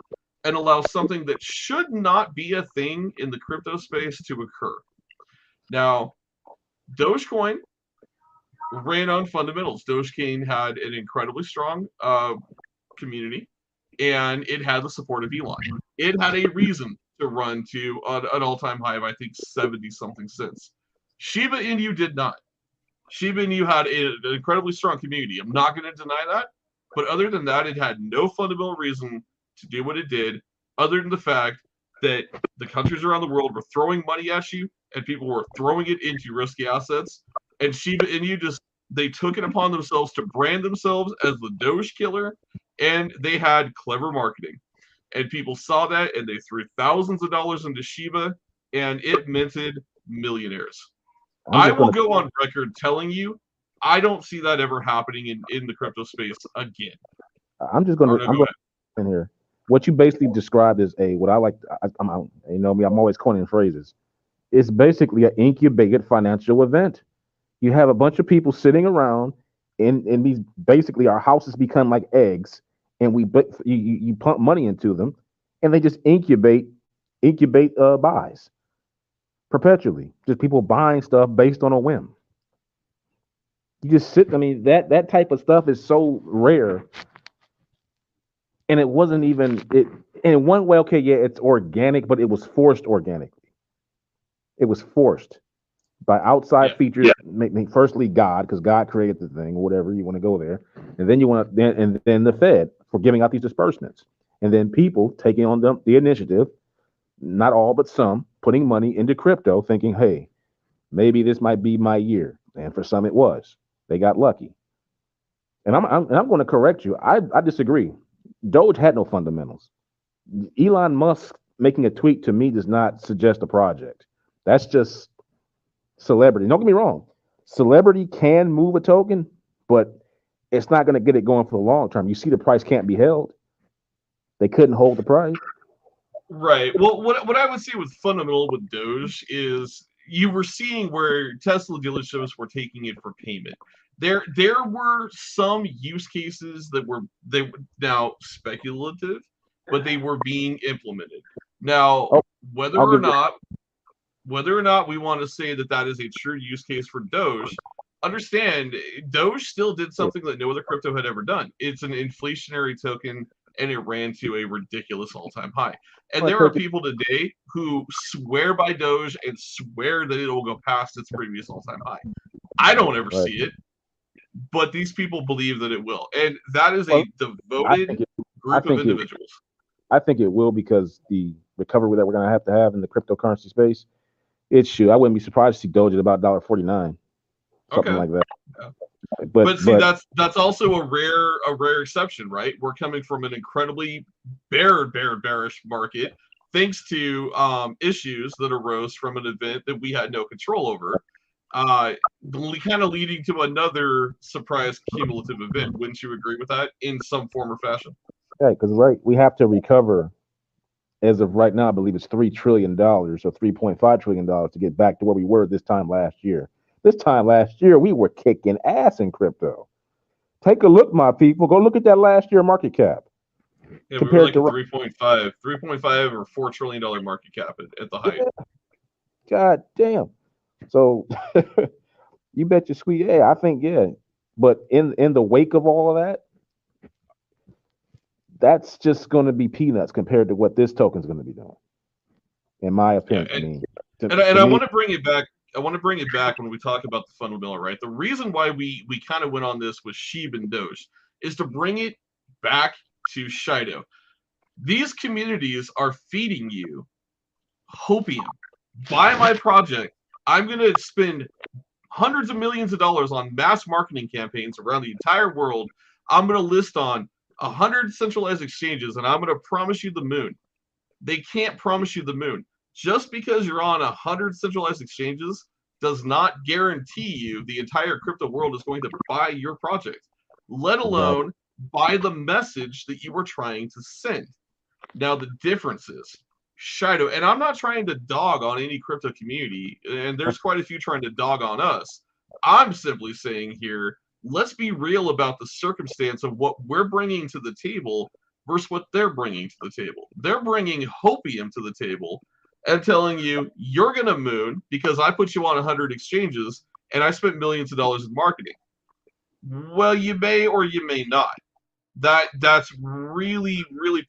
and allow something that should not be a thing in the crypto space to occur. Now, Dogecoin ran on fundamentals. Dogecoin had an incredibly strong community, and it had the support of Elon. It had a reason to run to an all-time high of I think 70 something cents. Shiba Inu did not. Shiba Inu had an incredibly strong community. I'm not going to deny that, but other than that, it had no fundamental reason to do what it did, other than the fact that the countries around the world were throwing money at you, and people were throwing it into risky assets. And Shiba Inu just they took it upon themselves to brand themselves as the Doge killer, and they had clever marketing. And people saw that, and they threw thousands of dollars into Shiba, and it minted millionaires. I'm I just will gonna go on record telling you, I don't see that ever happening in the crypto space again. Arno, I'm go gonna ahead. in here. What you basically described is a what I like. You know me. I'm always coining phrases. It's basically an incubated financial event. You have a bunch of people sitting around in these basically our houses become like eggs, and you pump money into them, and they just incubate buys perpetually. Just people buying stuff based on a whim. You just sit. I mean that type of stuff is so rare, and it wasn't even it. In one way, okay, yeah, it's organic, but it was forced organically. It was forced by outside Yeah. features. Firstly, God, because God created the thing, or whatever you want to go there, and then you want to, then the Fed for giving out these disbursements, and then people taking on the initiative, not all but some, putting money into crypto, thinking, hey, maybe this might be my year, and for some it was. They got lucky, and I'm going to correct you. I disagree. Doge had no fundamentals. Elon Musk making a tweet to me does not suggest a project. That's just celebrity. Don't get me wrong. Celebrity can move a token, but it's not going to get it going for the long term. You see, the price can't be held. They couldn't hold the price. Right. Well, what I would say was fundamental with Doge is you were seeing where Tesla dealerships were taking it for payment. There were some use cases that were they now speculative, but they were being implemented. Now, Oh, whether I'll or give you. not whether or not we want to say that that is a true use case for Doge, understand Doge still did Yeah. something that no other crypto had ever done. It's an inflationary token, and it ran to a ridiculous all-time high. I'm And going there to are take it. people today who swear by Doge and swear that it will go past its previous all-time high. I don't ever Right. see it, but these people believe that it will, and that is Well, a I devoted think it. I group of think it. individuals. I think it will because the recovery that we're going to have in the cryptocurrency space. It should. I wouldn't be surprised to see Doge at about $1.49, something Okay. like that. Yeah. But But see, but that's also a rare exception, right? We're coming from an incredibly bearish market, thanks to issues that arose from an event that we had no control over, uh, kind of leading to another surprise cumulative event. Wouldn't you agree with that in some form or fashion? yeah, because right, we have to recover as of right now. I believe it's $3 trillion or $3.5 trillion to get back to where we were this time last year. This time last year, we were kicking ass in crypto. Take a look, my people. Go look at that last year market cap Yeah, we were compared like to at 3.5 or $4 trillion market cap at the height. yeah, God damn. So you bet your sweet yeah, I think yeah. But in the wake of all of that, that's just going to be peanuts compared to what this token is going to be doing, in my Yeah, opinion. I and mean, and, to and I me, want to bring it back. I want to bring it back when we talk about the fundamental, right? The reason why we kind of went on this with Sheeb and Doge is to bring it back to Shido. These communities are feeding you hopium. Buy my project. I'm going to spend hundreds of millions of dollars on mass marketing campaigns around the entire world. I'm going to list on 100 centralized exchanges, and I'm going to promise you the moon. They can't promise you the moon. Just because you're on 100 centralized exchanges does not guarantee you the entire crypto world is going to buy your project, let exactly. alone buy the message that you were trying to send. Now, the difference is Shido, and I'm not trying to dog on any crypto community, and there's quite a few trying to dog on us. I'm simply saying here, let's be real about the circumstance of what we're bringing to the table versus what they're bringing to the table. They're bringing hopium to the table and telling you, you're going to moon because I put you on 100 exchanges and I spent millions of dollars in marketing. Well, you may or you may not. That's really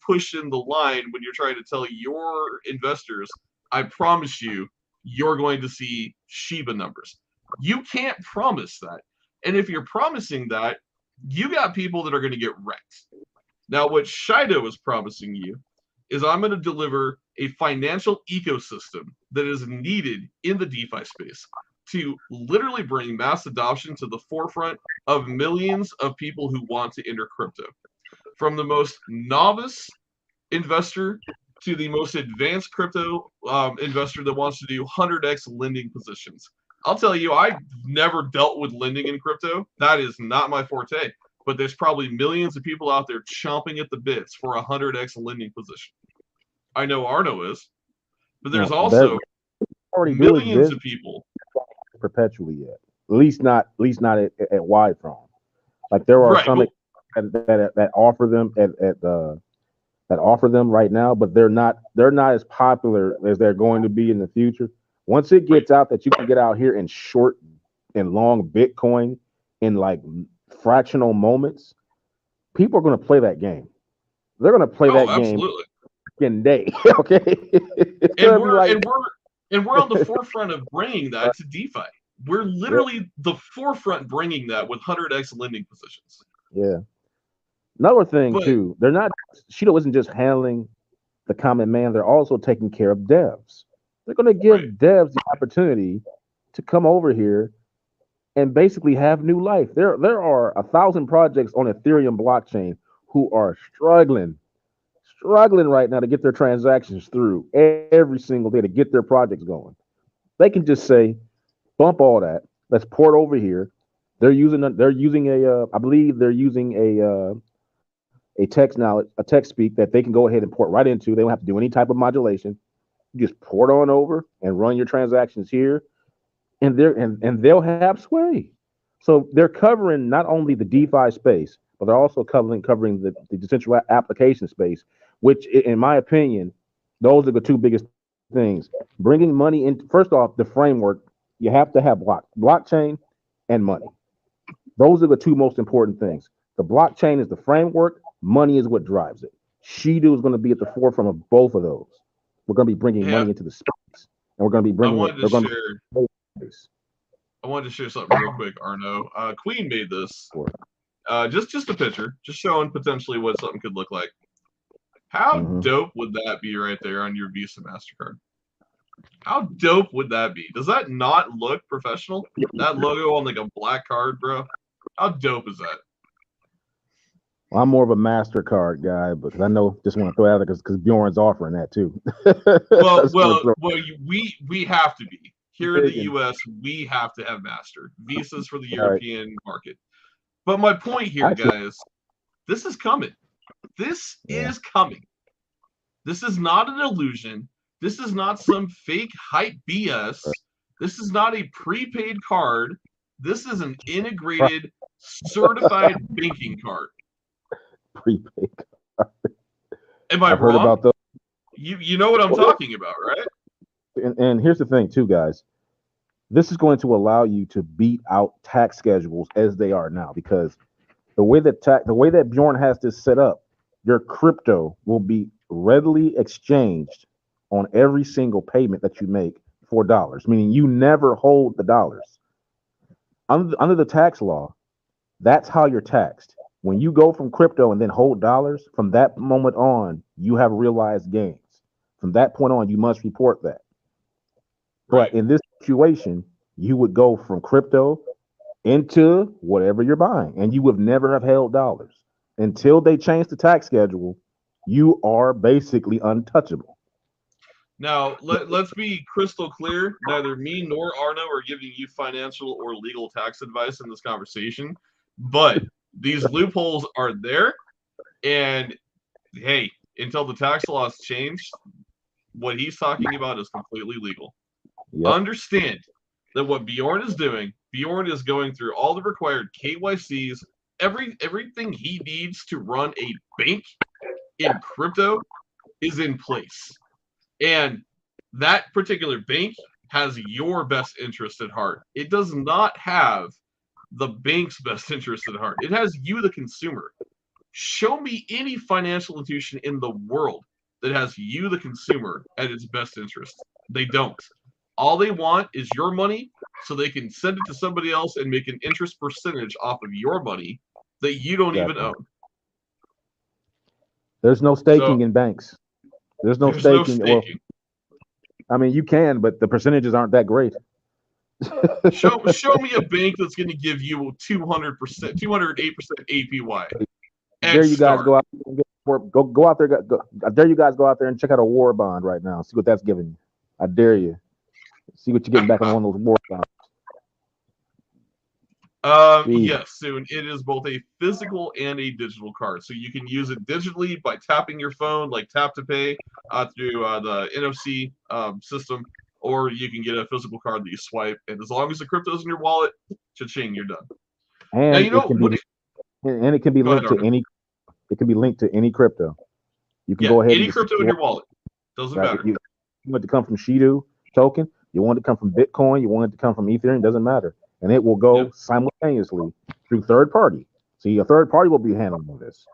pushing the line when you're trying to tell your investors, I promise you, you're going to see Shiba numbers. You can't promise that. And if you're promising that, you got people that are going to get wrecked. Now, what Shido is promising you is I'm going to deliver a financial ecosystem that is needed in the DeFi space to literally bring mass adoption to the forefront of millions of people who want to enter crypto. From the most novice investor to the most advanced crypto investor that wants to do 100x lending positions. I'll tell you, I've never dealt with lending in crypto. That is not my forte. But there's probably millions of people out there chomping at the bits for a 100x lending position. I know Arno is, but there's No, that also already do millions exist of people. perpetually yet. At least not at wide front. Like there are Right. some Well, that offer them that offer them right now, but they're not as popular as they're going to be in the future. Once it right. gets out that you can get out here and short and long Bitcoin in like fractional moments, people are going to play that game. They're going to play Oh, that game absolutely. in day. Okay, it's And going to be we're like, and we're and we're on the forefront of bringing that to DeFi. We're yeah, literally the forefront bringing that with 100x lending positions. yeah. Another thing But too, they're not. Shido isn't just handling the common man; they're also taking care of devs. They're going to give right, devs the opportunity to come over here and basically have new life. There are 1,000 projects on Ethereum blockchain who are struggling right now to get their transactions through every single day to get their projects going. They can just say, bump all that. Let's port over here. They're using I believe they're using a text now a text speak that they can go ahead and port right into. They don't have to do any type of modulation. You just port on over and run your transactions here, and they'll have sway. So they're covering not only the DeFi space, but they're also covering the decentralized application space, which, in my opinion, those are the two biggest things. Bringing money in. First off, the framework, you have to have blockchain and money. Those are the two most important things. The blockchain is the framework. Money is what drives it. Shido is going to be at the forefront of both of those. We're going to be bringing hey, money into the space, and we're going to be I bringing it. wanted to They're going to share be space. I wanted to share something real quick, Arno. Queen made this. Just a picture, just showing potentially what something could look like. How dope would that be right there on your Visa MasterCard? How dope would that be? Does that not look professional? That logo on like a black card, bro. How dope is that? Well, I'm more of a MasterCard guy, because I know, just want to throw it out there because Bjorn's offering that too. We have to be. Here in the US, we have to have Master. Visas for the European market. But my point here, guys, this is coming. This is coming. This is not an illusion. This is not some fake hype BS. This is not a prepaid card. This is an integrated, certified banking card. Prepaid card. Am I wrong? Heard about those. You know what I'm talking about, right? And here's the thing, too, guys. This is going to allow you to beat out tax schedules as they are now, because the way that Bjorn has this set up, your crypto will be readily exchanged on every single payment that you make for dollars, meaning you never hold the dollars. Under the tax law, that's how you're taxed. When you go from crypto and then hold dollars, from that moment on, you have realized gains. From that point on, you must report that. But in this situation, you would go from crypto into whatever you're buying, and you would never have held dollars. Until they change the tax schedule, you are basically untouchable. Now, let's be crystal clear. Neither me nor Arno are giving you financial or legal tax advice in this conversation, but these loopholes are there, and hey, until the tax laws change, what he's talking about is completely legal. Yep. Understand that what Bjorn is doing, Bjorn is going through all the required KYCs, everything he needs to run a bank in crypto is in place. And that particular bank has your best interest at heart. It does not have the bank's best interest at heart. It has you, the consumer. Show me any financial institution in the world that has you, the consumer, at its best interest. They don't. All they want is your money so they can send it to somebody else and make an interest percentage off of your money that you don't even own. There's no staking in banks. There's no staking. Well, I mean, you can, but the percentages aren't that great. show me a bank that's going to give you 200%, 208% APY. There you guys go out and go out there. I dare you guys go out there and check out a war bond right now. See what that's giving you. I dare you. See what you're getting back on one of those war bonds. Yes, soon. It is both a physical and a digital card. So you can use it digitally by tapping your phone, like tap to pay through the NFC system, or you can get a physical card that you swipe. And as long as the crypto's in your wallet, cha-ching, you're done. And now, it can be linked to any. It can be linked to any crypto. You can go ahead. Any crypto in your wallet doesn't matter. You want it to come from Shido token. You want it to come from Bitcoin. You want it to come from Ethereum. Doesn't matter. And it will go simultaneously through third party. So your third party will be handling this.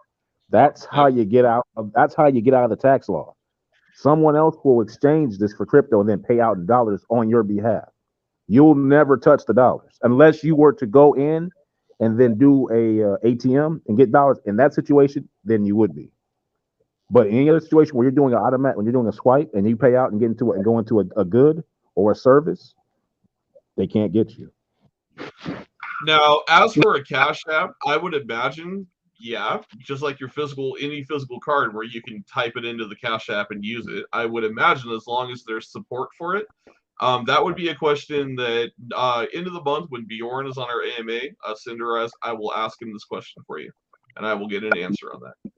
That's how you get out. That's how you get out of the tax law. Someone else will exchange this for crypto and then pay out in dollars on your behalf. You'll never touch the dollars unless you were to go in and then do a ATM and get dollars. In that situation, then you would be. But in any other situation where you're doing an automatic, when you're doing a swipe and you pay out and get into it and go into a good or a service, they can't get you. Now, as for a Cash App, I would imagine, just like your any physical card where you can type it into the Cash App and use it, I would imagine as long as there's support for it, that would be a question that end of the month when Bjorn is on our AMA, Cinder, I will ask him this question for you, and I will get an answer on that.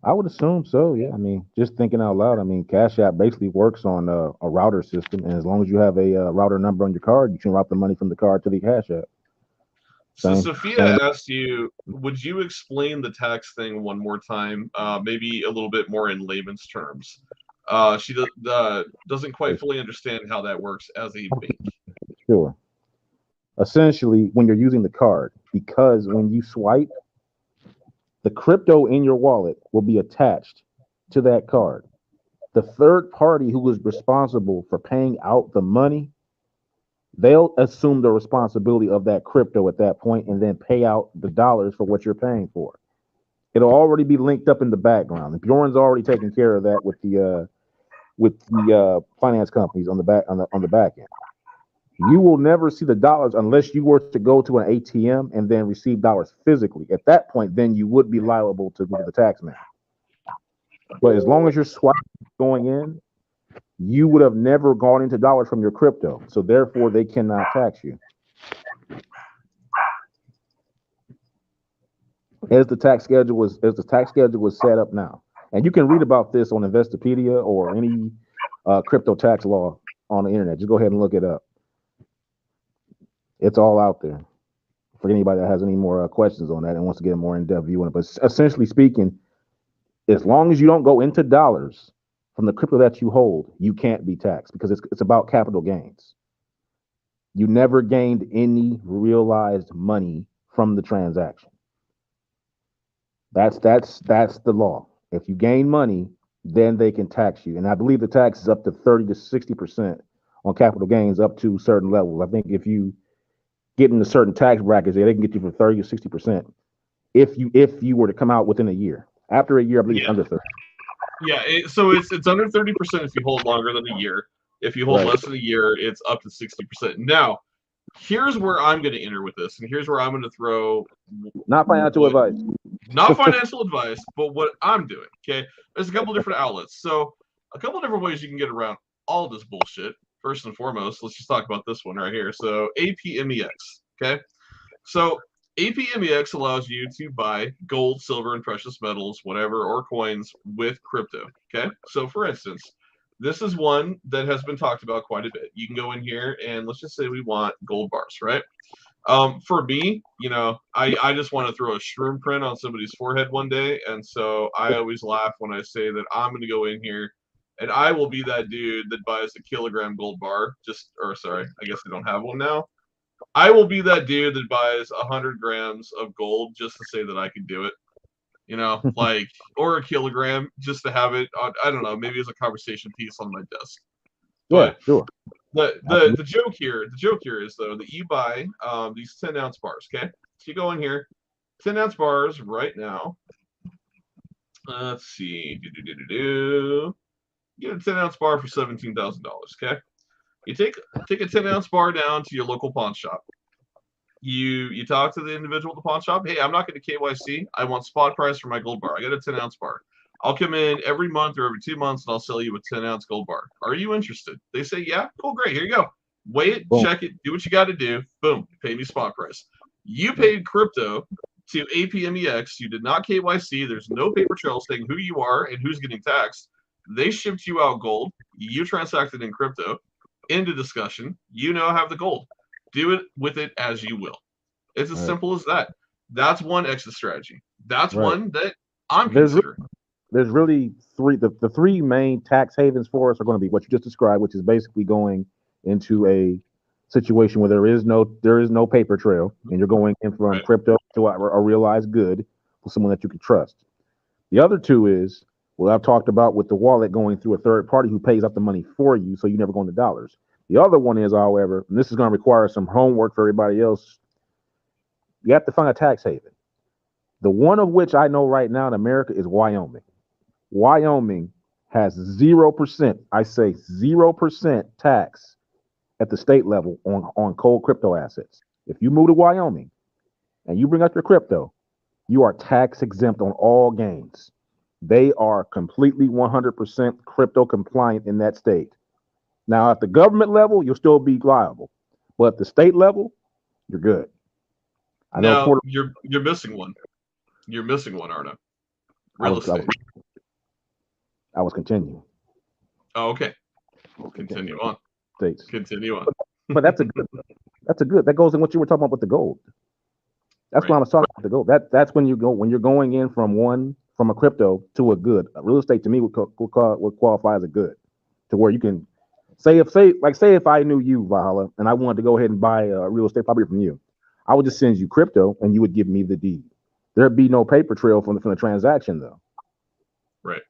I would assume so, yeah. I mean, just thinking out loud, I mean, Cash App basically works on a router system, and as long as you have a router number on your card, you can route the money from the card to the Cash App. So Sophia asked you, would you explain the tax thing one more time, maybe a little bit more in layman's terms? She doesn't quite fully understand how that works as a bank. Sure. Essentially, when you're using the card, because when you swipe, the crypto in your wallet will be attached to that card. The third party who is responsible for paying out the money They'll assume the responsibility of that crypto at that point and then pay out the dollars for what you're paying for. It'll already be linked up in the background. And Bjorn's already taking care of that with the finance companies on the back end. You will never see the dollars unless you were to go to an ATM and then receive dollars physically. At that point, then you would be liable to the tax man. But as long as you're swiping going in, you would have never gone into dollars from your crypto. So therefore, they cannot tax you. As the tax schedule was set up now, and you can read about this on Investopedia or any crypto tax law on the internet. Just go ahead and look it up. It's all out there for anybody that has any more questions on that and wants to get a more in-depth view on it. But essentially speaking, as long as you don't go into dollars from the crypto that you hold, you can't be taxed because it's about capital gains. You never gained any realized money from the transaction. That's the law. If you gain money, then they can tax you. And I believe the tax is up to 30 to 60% on capital gains up to certain levels. I think if you get into certain tax brackets, they can get you from 30 to 60% if you were to come out within a year. After a year, I believe it's under 30. Yeah, so it's under 30% if you hold longer than a year. If you hold less than a year, it's up to 60%. Now, here's where I'm going to enter with this, and here's where I'm going to throw not financial advice. Not financial advice, but what I'm doing. Okay, there's a couple different outlets, so a couple different ways you can get around all this bullshit. First and foremost, let's just talk about this one right here. So APMEX. Okay, so APMEX allows you to buy gold, silver, and precious metals, whatever, or coins with crypto. Okay, so for instance, this is one that has been talked about quite a bit. You can go in here and let's just say we want gold bars, right? For me, I just want to throw a shroom print on somebody's forehead one day, and so I always laugh when I say that I'm going to go in here and I will be that dude that buys a kilogram gold bar. I guess they don't have one now. I will be that dude that buys 100 grams of gold just to say that I can do it. Or a kilogram just to have it. I don't know, maybe as a conversation piece on my desk. But yeah, sure. The joke here is though that you buy these 10-ounce bars. Okay, so you go in here, 10-ounce bars right now. Let's see, you get a 10-ounce bar for $17,000. Okay, you take a 10-ounce bar down to your local pawn shop. You talk to the individual at the pawn shop. Hey, I'm not going to KYC. I want spot price for my gold bar. I got a 10-ounce bar. I'll come in every month or every 2 months and I'll sell you a 10-ounce gold bar. Are you interested? They say, yeah, cool, great. Here you go. Weigh it, check it, do what you got to do. Boom, pay me spot price. You paid crypto to APMEX. You did not KYC. There's no paper trail saying who you are and who's getting taxed. They shipped you out gold. You transacted in crypto. End of discussion. You now have the gold. Do it with it as you will. It's as simple as that. That's one exit strategy. That's one that I'm considering. There's really three. The three main tax havens for us are going to be what you just described, which is basically going into a situation where there is no paper trail, and you're going in from crypto to a realized good for someone that you can trust. The other two is what I've talked about with the wallet going through a third party who pays out the money for you, so you never go into dollars. The other one is, however, and this is going to require some homework for everybody else, you have to find a tax haven. The one of which I know right now in America is Wyoming. Wyoming has 0%, I say 0% tax at the state level on cold crypto assets. If you move to Wyoming and you bring out your crypto, you are tax exempt on all gains. They are completely 100% crypto compliant in that state. Now, at the government level, you'll still be liable, but at the state level, you're good. You're missing one. You're missing one, Arno. Real estate. I was continuing. Oh, okay. Continue on. States. Continue on. But that's a good. That goes in what you were talking about with the gold. That's what I was talking about the gold. That's when you're going in from a crypto to a good. Real estate to me would qualify as a good, to where you can. Say if I knew you, Valhalla, and I wanted to go ahead and buy a real estate property from you, I would just send you crypto and you would give me the deed. There'd be no paper trail from the transaction though. Right.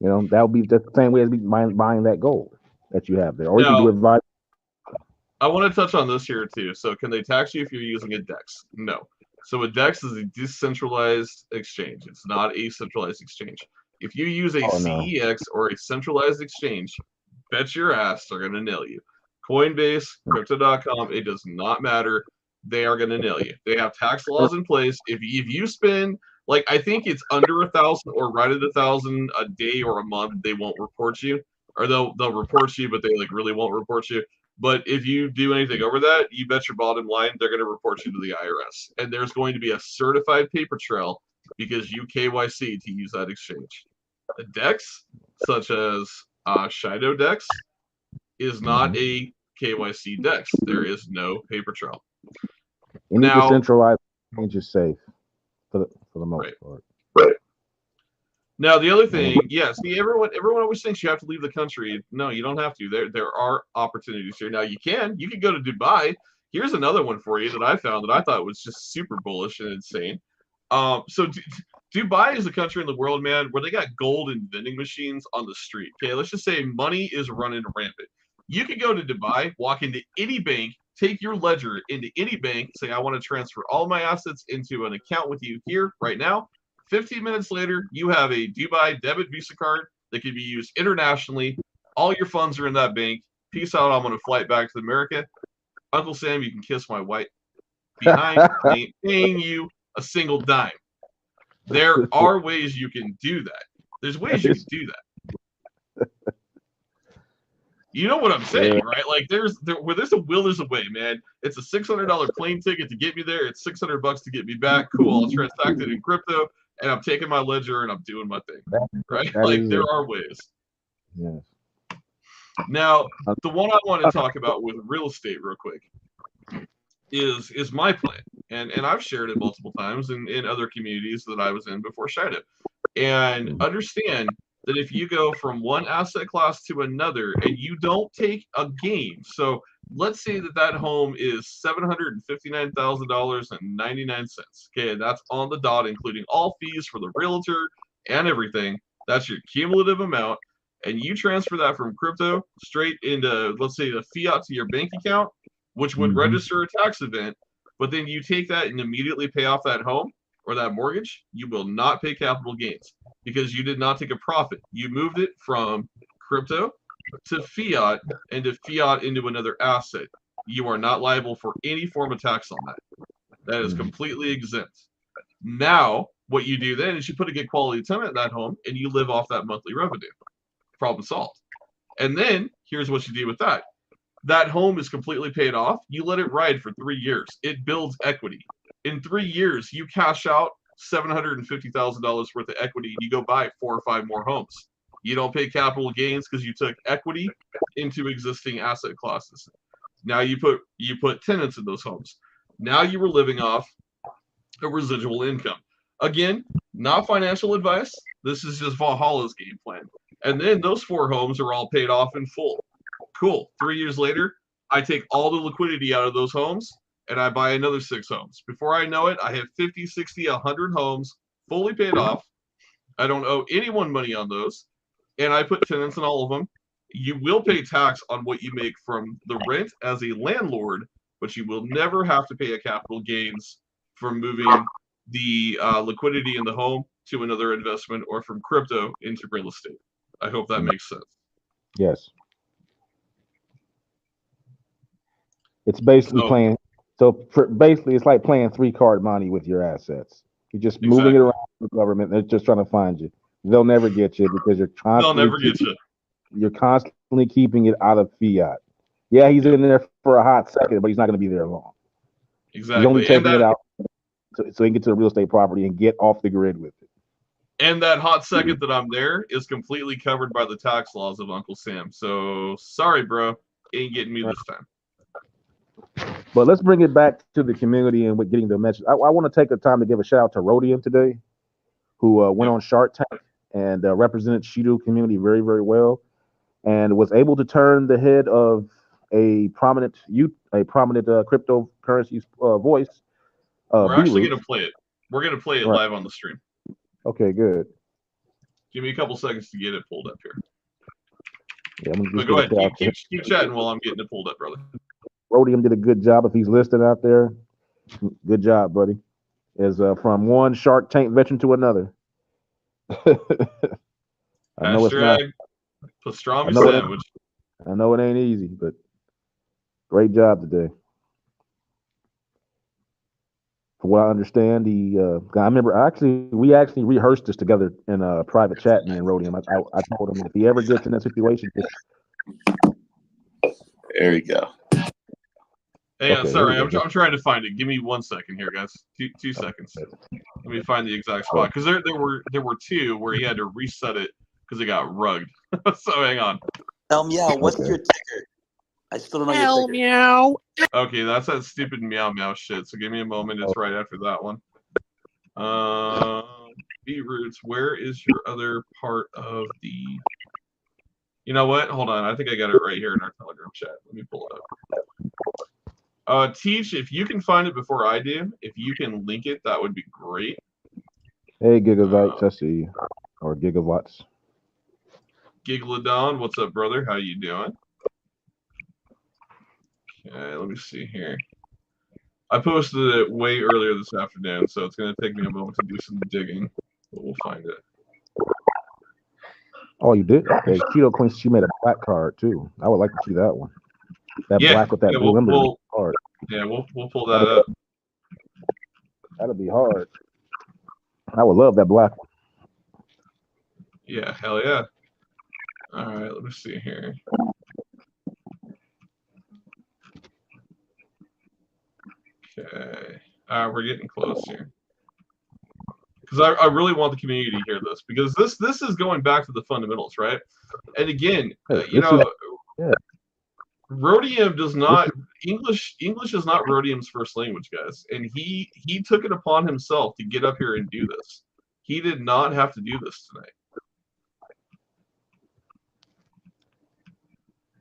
That would be the same way as buying that gold that you have there. Or you can do it via. I want to touch on this here too. So, can they tax you if you're using a DEX? No. So, a DEX is a decentralized exchange. It's not a centralized exchange. If you use a Oh no. CEX or a centralized exchange, bet your ass they're going to nail you. Coinbase, Crypto.com, it does not matter. They are going to nail you. They have tax laws in place. If you spend like I think it's under 1,000 or right at 1,000 a day or a month, they won't report you, or they'll report you, but they like really won't report you. But if you do anything over that, you bet your bottom line they're going to report you to the IRS, and there's going to be a certified paper trail because you KYC to use that exchange. The DEX, such as Shido DEX, is not a KYC DEX. There is no paper trail. Any Now, decentralized exchange is safe for the most right. part. Now the other thing, yeah, see everyone always thinks you have to leave the country. No, you don't have to. There are opportunities here. Now you can go to Dubai. Here's another one for you that I found that I thought was just super bullish and insane. So Dubai is a country in the world, man, where they got gold and vending machines on the street. Okay, let's just say money is running rampant. You could go to Dubai, walk into any bank, take your ledger into any bank, say I want to transfer all my assets into an account with you here right now. 15 minutes later, you have a Dubai debit Visa card that can be used internationally. All your funds are in that bank. Peace out. I'm on a flight back to America. Uncle Sam, you can kiss my white behind. I ain't paying you a single dime. There are ways you can do that. There's ways you can do that. You know what I'm saying, right? Like where there's a will, there's a way, man. It's a $600 plane ticket to get me there. It's $600 to get me back. Cool. I'll transact it in crypto, and I'm taking my ledger and I'm doing my thing, right? Like there are ways. Yes. Now, the one I want to talk about with real estate, real quick, is my plan, and I've shared it multiple times in other communities that I was in before Shido, and understand that if you go from one asset class to another and you don't take a gain, so let's say that home is $759,000.99. Okay, that's on the dot, including all fees for the realtor and everything. That's your cumulative amount, and you transfer that from crypto straight into, let's say, the fiat to your bank account, which would register a tax event, but then you take that and immediately pay off that home or that mortgage, you will not pay capital gains because you did not take a profit. You moved it from crypto to fiat and to fiat into another asset. You are not liable for any form of tax on that. That is completely exempt. Now, what you do then is you put a good quality tenant in that home and you live off that monthly revenue. Problem solved. And then here's what you do with that. That home is completely paid off. You let it ride for 3 years. It builds equity. In 3 years, you cash out $750,000 worth of equity and you go buy 4 or 5 more homes. You don't pay capital gains because you took equity into existing asset classes. Now you put tenants in those homes. Now you were living off a residual income. Again, not financial advice. This is just Valhalla's game plan. And then those 4 homes are all paid off in full. Cool. 3 years later, I take all the liquidity out of those homes and I buy another 6 homes. Before I know it, I have 50, 60, 100 homes fully paid off. I don't owe anyone money on those. And I put tenants in all of them. You will pay tax on what you make from the rent as a landlord, but you will never have to pay a capital gains from moving the liquidity in the home to another investment or from crypto into real estate. I hope that makes sense. Yes. It's basically playing. So basically, it's like playing 3-card money with your assets. You're just moving it around the government. They're just trying to find you. They'll never get you because you're constantly. They'll never get you. You're constantly keeping it out of fiat. Yeah, he's in there for a hot second, but he's not going to be there long. Exactly. He's only taking it out so he can get to the real estate property and get off the grid with it. And that hot second that I'm there is completely covered by the tax laws of Uncle Sam. So sorry, bro, ain't getting me this time. But let's bring it back to the community and with getting the message. I want to take the time to give a shout out to Rhodium today, who went on Shark Tank and represented Shido community very, very well, and was able to turn the head of a prominent cryptocurrency voice. We're actually going to play it. We're going to play it live on the stream. Okay, good. Give me a couple seconds to get it pulled up here. Yeah, but go ahead. Keep chatting while I'm getting it pulled up, brother. Rhodium did a good job. If he's listed out there, good job, buddy. Is from one Shark Tank veteran to another. I know it's not. Hashtag I pastrami know it. sandwich. I know it ain't easy, but great job today. From what I understand, I remember we actually rehearsed this together in a private chat. Me and Rhodium. I told him if he ever gets in that situation, There you go. Hey, Okay, sorry, I'm trying to find it. Give me 1 second here, guys. Two seconds. Let me find the exact spot because there were two where he had to reset it because it got rugged. So hang on. Meow, what's your ticker? I still don't know your ticker. Meow. Okay, that's that stupid meow meow shit. So give me a moment. It's right after that one. Beetroots, where is your other part of the? You know what? Hold on. I think I got it right here in our Telegram chat. Let me pull it up. Teach, if you can find it before I do, if you can link it, that would be great. Hey, gigabytes, I see you. Or gigawatts. Gigalodon, what's up, brother? How you doing? Okay, let me see here. I posted it way earlier this afternoon, so it's going to take me a moment to do some digging, but we'll find it. Oh, you did? Okay. Shido Queen, she made a black card, too. I would like to see that one. That black with that blue emblem card. Yeah, we'll pull that up. That'll be hard. I would love that black one. Yeah, hell yeah. All right, let me see here. Okay. We're getting close here. Because I really want the community to hear this, because this is going back to the fundamentals, right? And again, Rhodium does not English is not Rhodium's first language, guys, and he took it upon himself to get up here and do this. He did not have to do this tonight,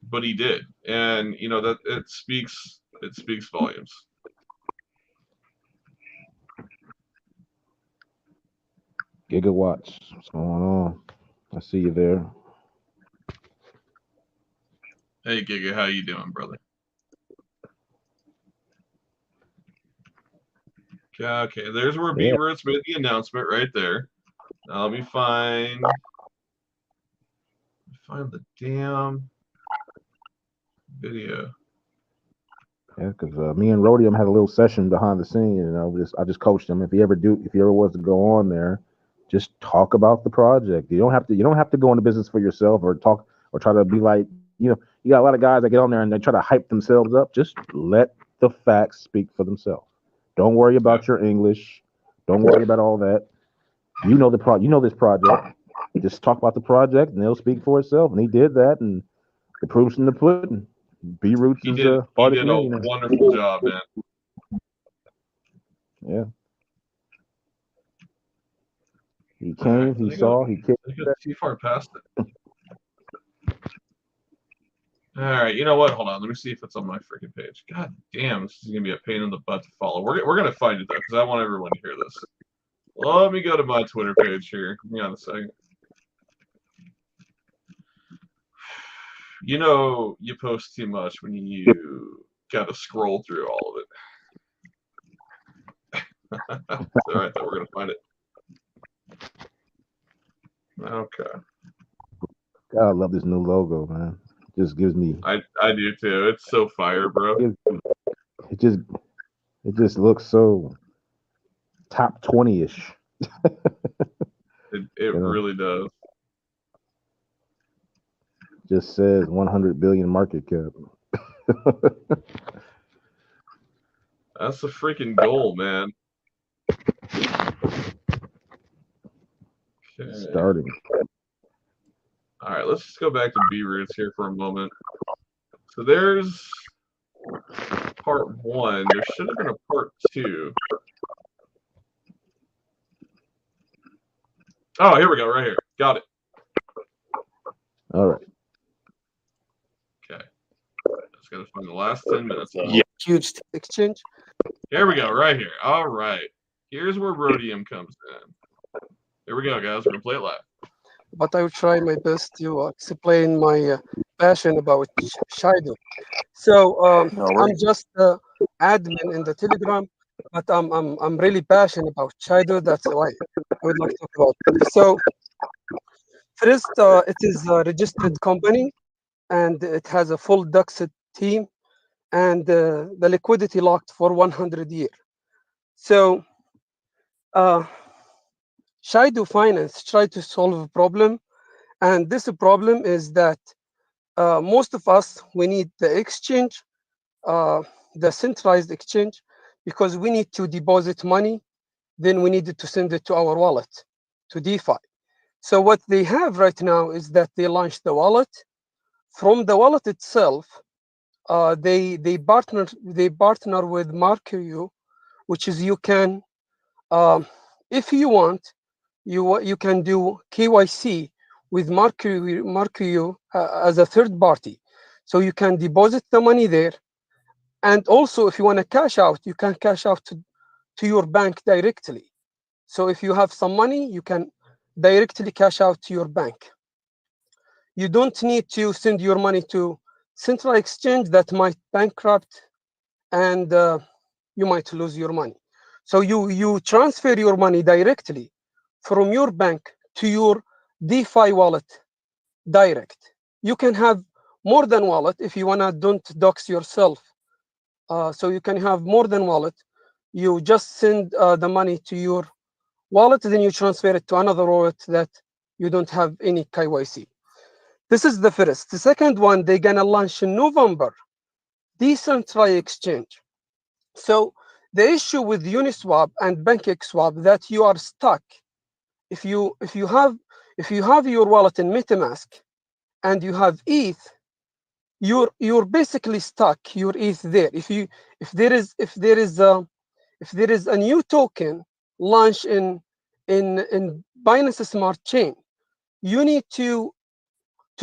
but he did, and you know that it speaks volumes. Gigawatts, what's going on? I see you there. Hey, Giga, how you doing, brother? Okay, there's where Beetroots made the announcement right there. Now let me find the damn video. Yeah, because me and Rhodium had a little session behind the scene. You know, I just coached him. If he ever was to go on there, just talk about the project. You don't have to go into business for yourself or talk or try to be like, you know, you got a lot of guys that get on there and they try to hype themselves up. Just let the facts speak for themselves. Don't worry about your English. Don't worry about all that. You know this project. Just talk about the project and it'll speak for itself. And he did that, and the proof's in the pudding. Beetroots is part of the community. He did a wonderful job, man. Yeah. He came, he saw, he kicked. I got too far past it. All right, you know what? Hold on. Let me see if it's on my freaking page. God damn, this is gonna be a pain in the butt to follow. We're gonna find it though, because I want everyone to hear this. Let me go to my Twitter page here. Give me on a second. You know, you post too much when you gotta scroll through all of it. All right, then we're gonna find it. Okay. God, I love this new logo, man. Just gives me. I do too. It's so fire, bro. It just looks so top 20-ish. It really does. Just says 100 billion market cap. That's the freaking goal, man. Okay. Starting. All right, let's just go back to Beetroots here for a moment. So there's part 1. There should have been a part 2. Oh, here we go, right here. Got it. All right. Okay. Just got to find the last 10 minutes. Yeah. Huge exchange. Here we go, right here. All right. Here's where Rhodium comes in. Here we go, guys. We're going to play it live. But I will try my best to explain my passionate about Shido. So No I'm worries. just admin in the Telegram, but I'm really passionate about Shido. That's why I would like to talk about this. So first, it is a registered company, and it has a full Dux team, and the liquidity locked for 100 years. So uh, Shido-Finance tried to solve a problem, and this problem is that most of us, we need the exchange, uh, the centralized exchange, because we need to deposit money, then we needed to send it to our wallet, to DeFi. So what they have right now is that they launched the wallet. From the wallet itself, they partner with Mercury, which is you can, um, if you want, you can do KYC with Mercury as a third party. So you can deposit the money there, and also if you want to cash out, you can cash out to your bank directly. So if you have some money, you can directly cash out to your bank. You don't need to send your money to central exchange that might bankrupt, and you might lose your money. So you transfer your money directly from your bank to your DeFi wallet direct. You can have more than wallet if you wanna don't dox yourself. So you can have more than wallet. You just send the money to your wallet, then you transfer it to another wallet that you don't have any KYC. This is the first. The second one, they're gonna launch in November, decentralized exchange. So the issue with Uniswap and BancakeSwap that you are stuck. If you have your wallet in MetaMask and you have ETH, you're basically stuck. Your ETH there. If there is a new token launched in Binance Smart Chain, you need to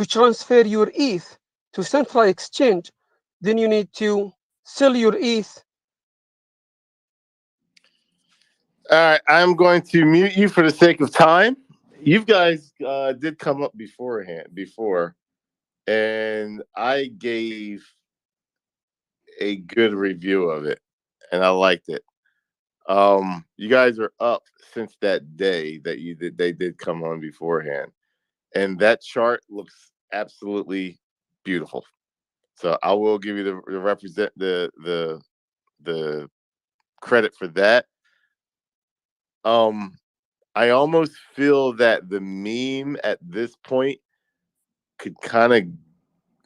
transfer your ETH to central exchange. Then you need to sell your ETH. All right, I'm going to mute you for the sake of time. You guys did come up before, and I gave a good review of it, and I liked it. You guys are up since that day that they did come on beforehand, and that chart looks absolutely beautiful. So I will give you the credit for that. I almost feel that the meme at this point could kind of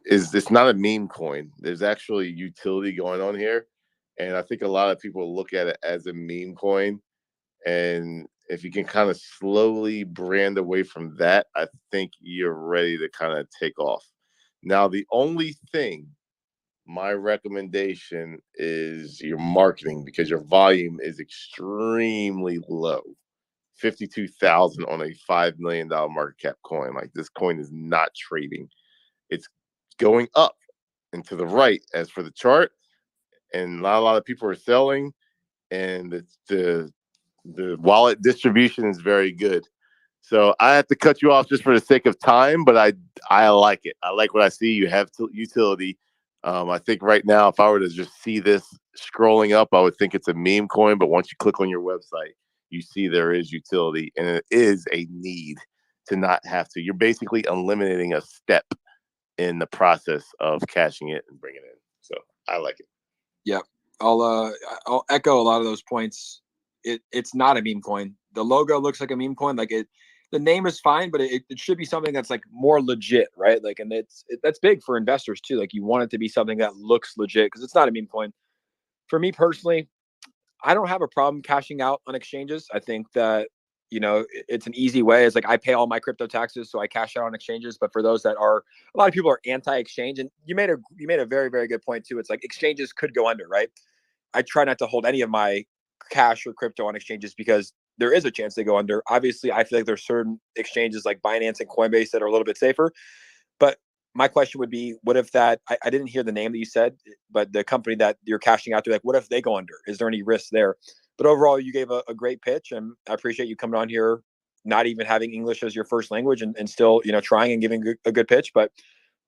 it's not a meme coin. There's actually utility going on here. And I think a lot of people look at it as a meme coin. And if you can kind of slowly brand away from that, I think you're ready to kind of take off. Now, the only thing, my recommendation is your marketing, because your volume is extremely low. 52,000 on a $5 million market cap coin. Like, this coin is not trading. It's going up and to the right as for the chart, and not a lot of people are selling, and the wallet distribution is very good. So I have to cut you off just for the sake of time, but I like it. I like what I see. You have utility. I think right now, if I were to just see this scrolling up, I would think it's a meme coin. But once you click on your website, you see there is utility, and it is a need to not have to. You're basically eliminating a step in the process of cashing it and bringing it in. So I like it. Yeah, I'll echo a lot of those points. It's not a meme coin. The logo looks like a meme coin. Like the name is fine, but it should be something that's like more legit, right? Like, and that's big for investors too. Like, you want it to be something that looks legit, because it's not a meme coin. For me personally, I don't have a problem cashing out on exchanges. I think that, it's an easy way. It's like, I pay all my crypto taxes, so I cash out on exchanges. But for those that are, a lot of people are anti-exchange, and you made a very, very good point too. It's like, exchanges could go under, right? I try not to hold any of my cash or crypto on exchanges, because there is a chance they go under. Obviously, I feel like there's certain exchanges like Binance and Coinbase that are a little bit safer. But my question would be, what if that, I didn't hear the name that you said, but the company that you're cashing out to, like, what if they go under? Is there any risk there? But overall, you gave a great pitch, and I appreciate you coming on here, not even having English as your first language, and still, trying and giving a good pitch. But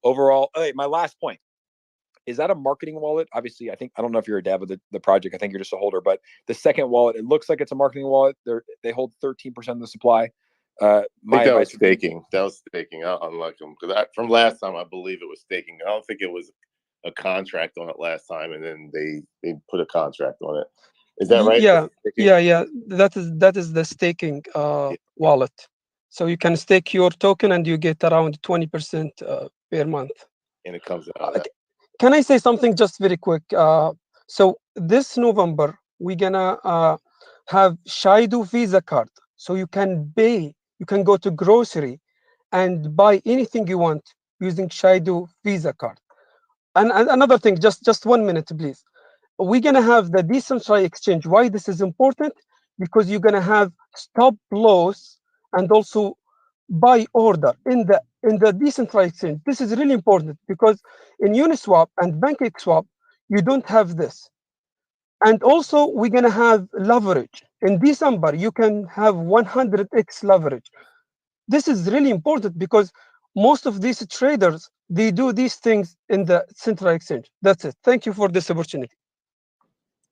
overall, my last point. Is that a marketing wallet? Obviously, I don't know if you're a dev of the project. I think you're just a holder. But the second wallet, it looks like it's a marketing wallet. They hold 13% of the supply. I think that was staking. That was staking. Unlike them, because from last time, I believe it was staking. I don't think it was a contract on it last time, and then they put a contract on it. Is that right? Yeah. That is the staking wallet. So you can stake your token and you get around 20% per month. And it comes out. Can I say something just very quick? So this November, we're gonna have Shido Visa card. So you can go to grocery and buy anything you want using Shido Visa card. And another thing, just 1 minute, please. We're gonna have the decentralized exchange. Why this is important? Because you're gonna have stop loss and also buy order in the decentralized exchange. This is really important because in Uniswap and PancakeSwap, you don't have this. And also, we're gonna have leverage. In December, you can have 100x leverage. This is really important because most of these traders, they do these things in the central exchange. That's it. Thank you for this opportunity.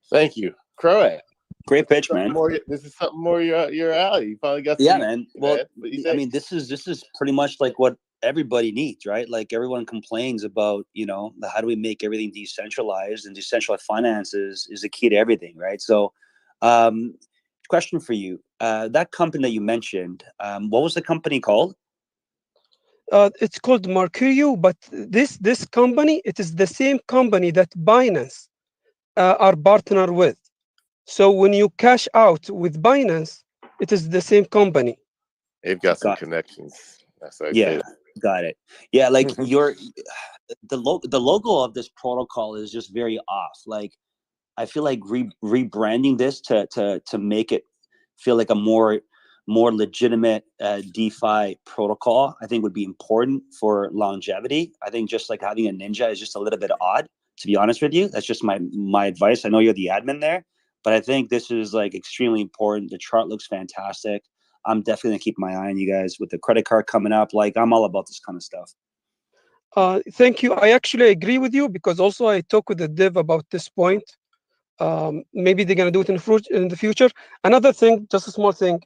Thank you, Croat. Great pitch, man. This is something more your alley. You finally got. Yeah, man. Well, I mean, this is pretty much like what everybody needs, right? Like everyone complains about, how do we make everything decentralized, and decentralized finance is the key to everything, right? So, question for you: that company that you mentioned, what was the company called? It's called Mercurio, but this company, it is the same company that Binance are partner with. So when you cash out with Binance, it is the same company. They've got some connections. That's what I say. Got it. Yeah, like the logo of this protocol is just very off. Like I feel like rebranding this to make it feel like a more legitimate DeFi protocol, I think would be important for longevity. I think just like having a ninja is just a little bit odd, to be honest with you. That's just my advice. I know you're the admin there, but I think this is like extremely important. The chart looks fantastic. I'm definitely gonna keep my eye on you guys with the credit card coming up. Like I'm all about this kind of stuff. Thank you. I actually agree with you because also I talked with the dev about this point. Maybe they're gonna do it in the future. Another thing, just a small thing.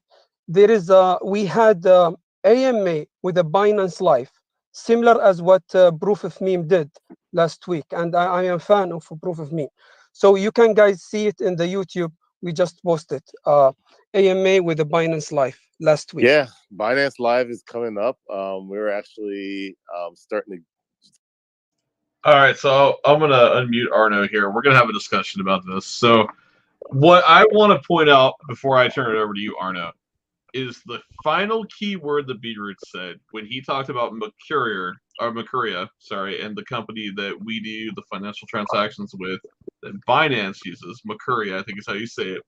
There is we had AMA with a Binance Live, similar as what Proof of Meme did last week, and I am a fan of Proof of Meme. So you can guys see it in the YouTube. We just posted AMA with the Binance Live last week. Yeah, Binance Live is coming up. We're actually starting to. All right, so I'm going to unmute Arno here. We're going to have a discussion about this. So what I want to point out before I turn it over to you, Arno, is the final key word that Beatroot said when he talked about Mercuria, and the company that we do the financial transactions with, that Binance uses, Mercuria, I think is how you say it.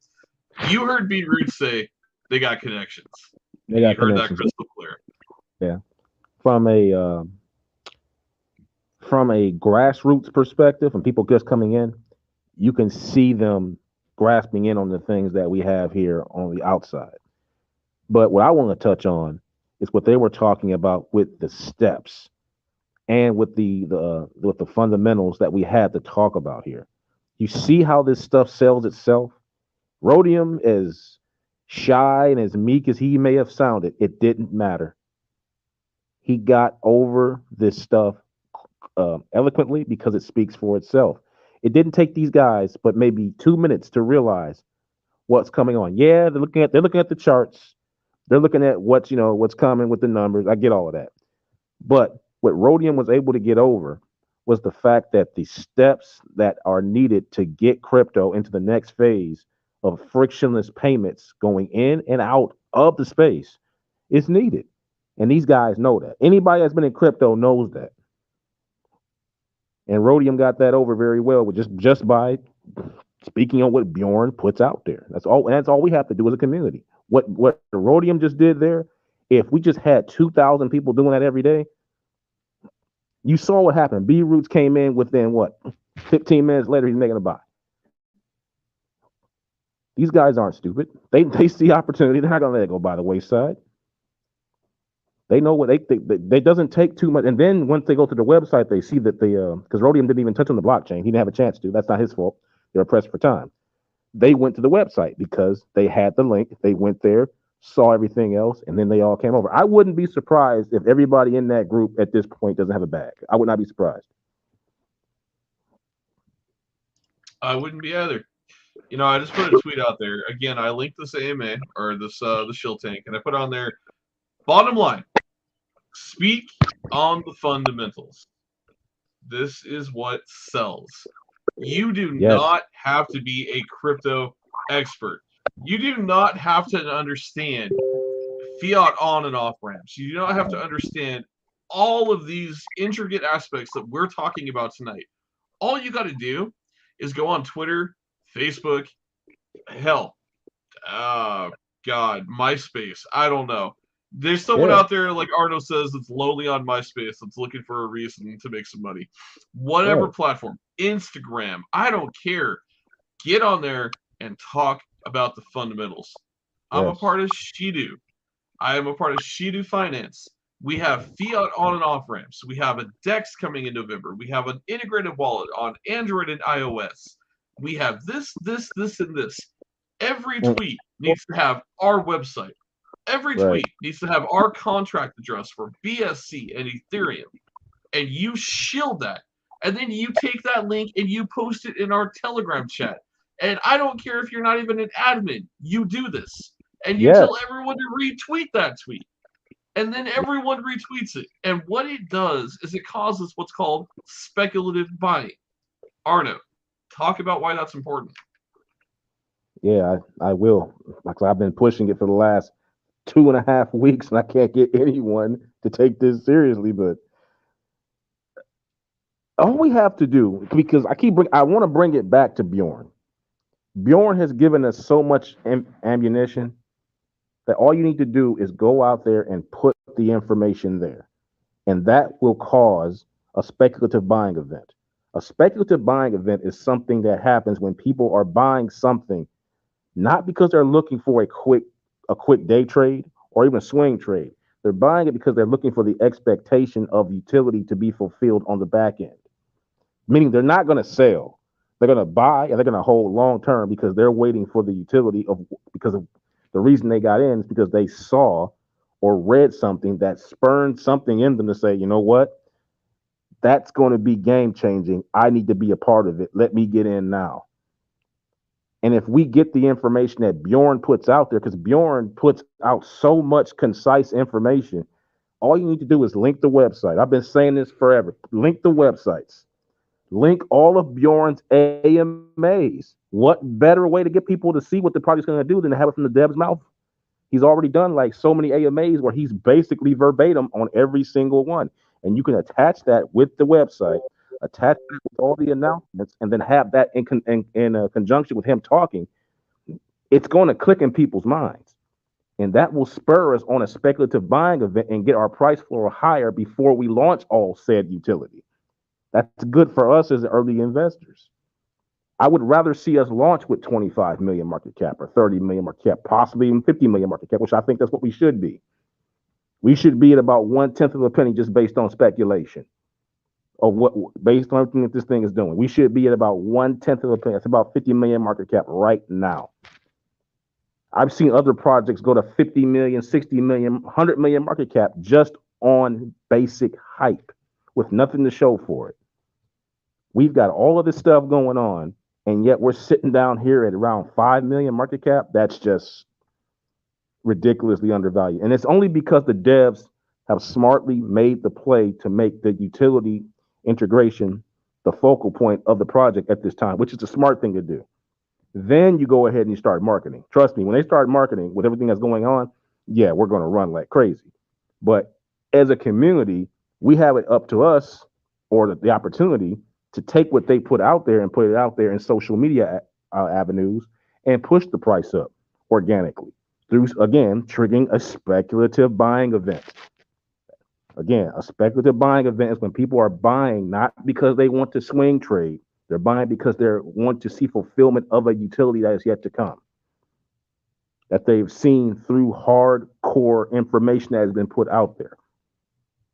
You heard Beatroot say they got connections. They got heard connections. that crystal clear. Yeah, from a grassroots perspective, and people just coming in, you can see them grasping in on the things that we have here on the outside. But what I want to touch on is what they were talking about with the steps and with the fundamentals that we had to talk about here. You see how this stuff sells itself? Rhodium, as shy and as meek as he may have sounded, it didn't matter. He got over this stuff eloquently because it speaks for itself. It didn't take these guys but maybe 2 minutes to realize what's coming on. Yeah, they're looking at the charts. They're looking at what's coming with the numbers. I get all of that. But what Rhodium was able to get over was the fact that the steps that are needed to get crypto into the next phase of frictionless payments going in and out of the space is needed. And these guys know that. Anybody that's been in crypto knows that. And Rhodium got that over very well with just by speaking on what Bjorn puts out there. That's all. And that's all we have to do as a community. What Rhodium just did there, if we just had 2,000 people doing that every day, you saw what happened. B Roots came in within 15 minutes later, he's making a buy. These guys aren't stupid. They see opportunity. They're not gonna let it go by the wayside. They know what they think. They doesn't take too much. And then once they go to the website, they see that because Rhodium didn't even touch on the blockchain. He didn't have a chance to. That's not his fault. They're pressed for time. They went to the website because they had the link. They went there, saw everything else, and then they all came over. I wouldn't be surprised if everybody in that group at this point doesn't have a bag. I would not be surprised. I wouldn't be either. You know, I just put a tweet out there. Again, I linked this AMA or this the shill tank, and I put on there. Bottom line: speak on the fundamentals. This is what sells. You do Yes. not have to be a crypto expert. You do not have to understand fiat on and off ramps. You do not have to understand all of these intricate aspects that we're talking about tonight. All you got to do is go on Twitter, Facebook, hell, God, MySpace. I don't know. There's someone out there, like Arno says, that's lowly on MySpace that's looking for a reason to make some money. Whatever platform, Instagram, I don't care. Get on there and talk about the fundamentals. I'm a part of Shido. I am a part of Shido-Finance. We have fiat on and off ramps. We have a DEX coming in November. We have an integrated wallet on Android and iOS. We have this, and this. Every tweet needs to have our website. Every tweet needs to have our contract address for BSC and Ethereum. And you shield that. And then you take that link and you post it in our Telegram chat. And I don't care if you're not even an admin. You do this. And you tell everyone to retweet that tweet. And then everyone retweets it. And what it does is it causes what's called speculative buying. Arno, talk about why that's important. Yeah, I will. Like I've been pushing it for the last 2.5 weeks, and I can't get anyone to take this seriously. But all we have to do, because I want to bring it back to Bjorn. Bjorn has given us so much ammunition that all you need to do is go out there and put the information there. And that will cause a speculative buying event. A speculative buying event is something that happens when people are buying something, not because they're looking for a quick day trade or even swing trade. They're buying it because they're looking for the expectation of utility to be fulfilled on the back end. Meaning they're not going to sell. They're going to buy and they're going to hold long term because they're waiting for the utility because of the reason they got in is because they saw or read something that spurned something in them to say, you know what? That's going to be game changing. I need to be a part of it. Let me get in now. And if we get the information that Bjorn puts out there, because Bjorn puts out so much concise information, all you need to do is link the website. I've been saying this forever. Link the websites. Link all of Bjorn's AMAs. What better way to get people to see what the project's going to do than to have it from the dev's mouth? He's already done like so many AMAs where he's basically verbatim on every single one. And you can attach that with the website, attach it with all the announcements, and then have that in conjunction with him talking. It's going to click in people's minds. And that will spur us on a speculative buying event and get our price floor higher before we launch all said utility. That's good for us as early investors. I would rather see us launch with 25 million market cap or 30 million market cap, possibly even 50 million market cap, which I think that's what we should be. We should be at about 1/10 of a penny just based on speculation of based on everything that this thing is doing. We should be at about 1/10 of a penny. That's about 50 million market cap right now. I've seen other projects go to 50 million, 60 million, 100 million market cap just on basic hype with nothing to show for it. We've got all of this stuff going on, and yet we're sitting down here at around 5 million market cap. That's just ridiculously undervalued. And it's only because the devs have smartly made the play to make the utility integration the focal point of the project at this time, which is a smart thing to do. Then you go ahead and you start marketing. Trust me, when they start marketing with everything that's going on, yeah, we're going to run like crazy. But as a community, we have it up to us or the opportunity to take what they put out there and put it out there in social media avenues and push the price up organically through, again, triggering a speculative buying event. Again, a speculative buying event is when people are buying not because they want to swing trade. They're buying because they want to see fulfillment of a utility that is yet to come. that they've seen through hardcore information that has been put out there.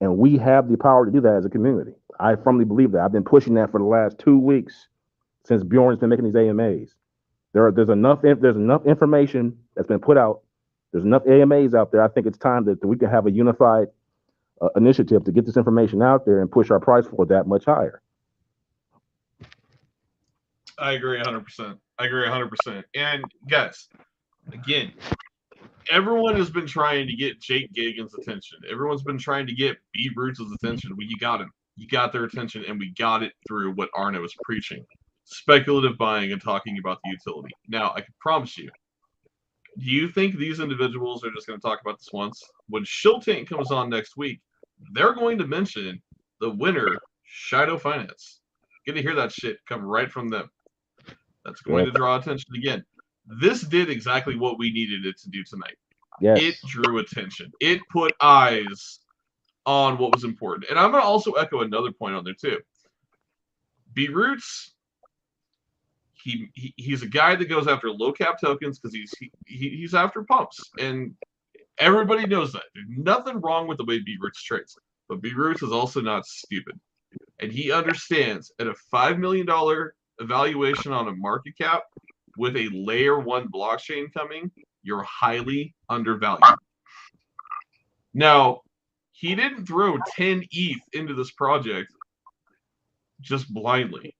And we have the power to do that as a community. I firmly believe that. I've been pushing that for the last 2 weeks since Bjorn's been making these AMAs. There's enough information that's been put out. There's enough AMAs out there. I think it's time that we can have a unified initiative to get this information out there and push our price for that much higher. I agree 100%. I agree 100%. And guys, again, everyone has been trying to get Jake Gagan's attention. Everyone's been trying to get B Roots' attention. You got him. You got their attention, and we got it through what Arno is preaching. Speculative buying and talking about the utility. Now, I can promise you, do you think these individuals are just going to talk about this once? When Shill-Tank comes on next week, they're going to mention the winner, Shido-Finance. Get to hear that shit come right from them. That's going to draw attention again. This did exactly what we needed it to do tonight. Yes. It drew attention. It put eyes on what was important. And I'm going to also echo another point on there too. B Roots, he's a guy that goes after low cap tokens because he's after pumps, and everybody knows that. There's nothing wrong with the way B Roots trades, but B Roots is also not stupid, and he understands at a $5 million evaluation on a market cap with a layer 1 blockchain coming, you're highly undervalued. Now, he didn't throw 10 ETH into this project just blindly.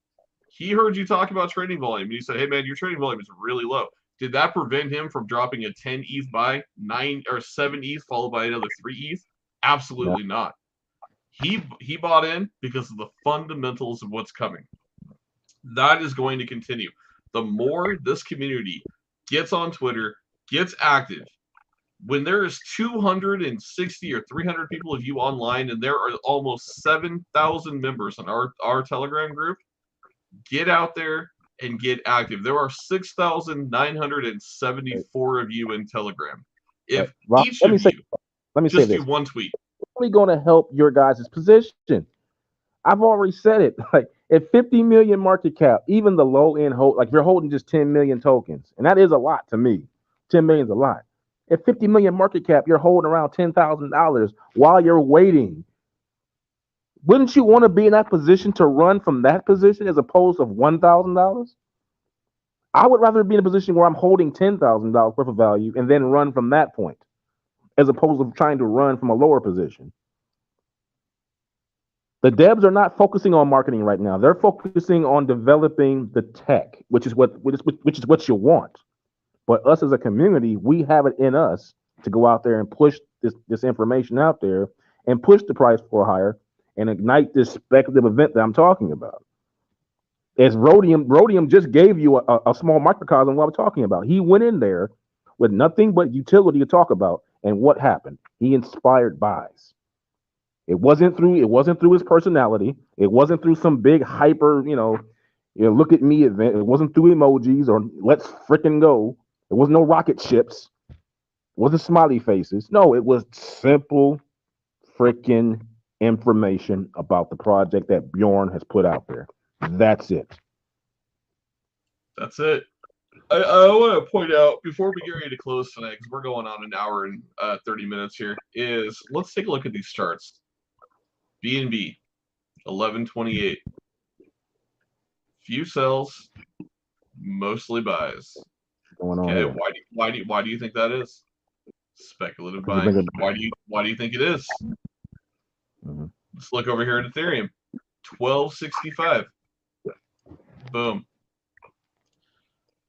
He heard you talk about trading volume, and he said, hey, man, your trading volume is really low. Did that prevent him from dropping a 10 ETH buy, 9 or 7 ETH, followed by another 3 ETH? Absolutely not. He bought in because of the fundamentals of what's coming. That is going to continue. The more this community gets on Twitter, gets active, when there is 260 or 300 people of you online, and there are almost 7,000 members in our Telegram group, get out there and get active. There are 6,974 of you in Telegram. If each of you just do one tweet, it's only going to help your guys' position. I've already said it. Like at 50 million market cap, even the low end hold, like you're holding just 10 million tokens, and that is a lot to me. 10 million is a lot. At 50 million market cap, you're holding around $10,000 while you're waiting. Wouldn't you want to be in that position to run from that position as opposed to $1,000? I would rather be in a position where I'm holding $10,000 worth of value and then run from that point, as opposed to trying to run from a lower position. The devs are not focusing on marketing right now. They're focusing on developing the tech, which is what you want. But us as a community, we have it in us to go out there and push this information out there and push the price for higher and ignite this speculative event that I'm talking about. As Rhodium just gave you a small microcosm of what I'm talking about. He went in there with nothing but utility to talk about, and what happened? He inspired buys. It wasn't through his personality. It wasn't through some big hyper, look at me event. It wasn't through emojis or let's frickin' go. It was no rocket ships. It wasn't smiley faces. No, it was simple frickin' information about the project that Bjorn has put out there. That's it. That's it. I want to point out, before we get ready to close tonight, because we're going on an hour and 30 minutes here, is let's take a look at these charts. BNB, 1128. Few sells, mostly buys. Okay, why do you think that is? Speculative buying. Why do you think it is? Mm-hmm. Let's look over here at Ethereum. 1265. Boom.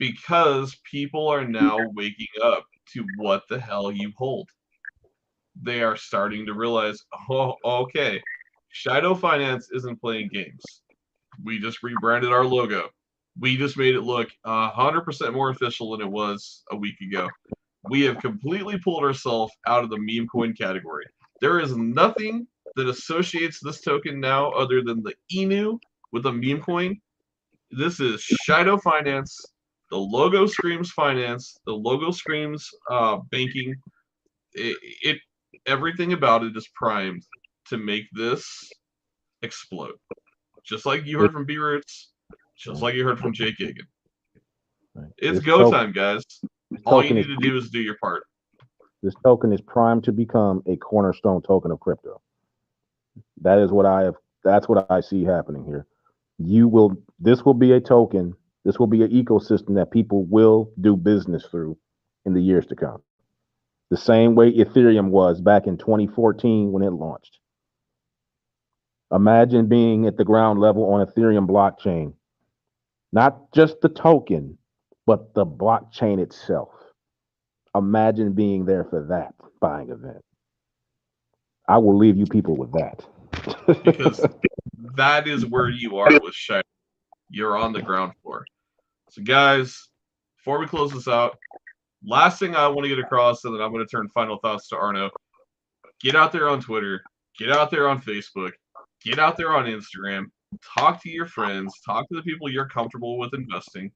Because people are now waking up to what the hell you hold. They are starting to realize, oh, okay, Shido-Finance isn't playing games. We just rebranded our logo. We just made it look 100% more official than it was a week ago. We have completely pulled ourselves out of the meme coin category. There is nothing that associates this token now other than the Inu with a meme coin. This is Shido-Finance. The logo screams finance. The logo screams banking. Everything about it is primed to make this explode. Just like you heard from B Roots, just like you heard from Jake Gagan. It's go time, guys. All you need to do is do your part. This token is primed to become a cornerstone token of crypto. That is what I have. That's what I see happening here. This will be a token. This will be an ecosystem that people will do business through in the years to come. The same way Ethereum was back in 2014 when it launched. Imagine being at the ground level on Ethereum blockchain. Not just the token, but the blockchain itself. Imagine being there for that buying event. I will leave you people with that. Because that is where you are with Shido. You're on the ground floor. So, guys, before we close this out, last thing I want to get across, and then I'm going to turn final thoughts to Arno. Get out there on Twitter. Get out there on Facebook. Get out there on Instagram. Talk to your friends. Talk to the people you're comfortable with investing.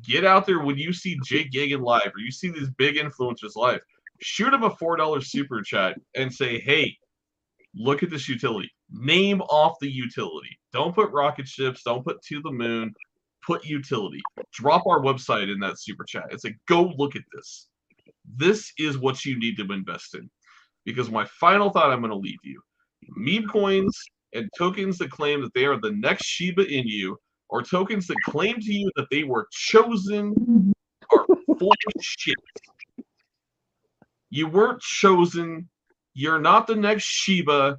Get out there when you see Jake Gagan live or you see these big influencers live. Shoot them a $4 super chat and say, hey, look at this utility. Name off the utility. Don't put rocket ships. Don't put to the moon. Put utility. Drop our website in that super chat and say, go look at this. This is what you need to invest in. Because my final thought I'm going to leave you. Meme coins and tokens that claim that they are the next Shiba Inu or tokens that claim to you that they were chosen are full of shit. You weren't chosen. You're not the next Shiba.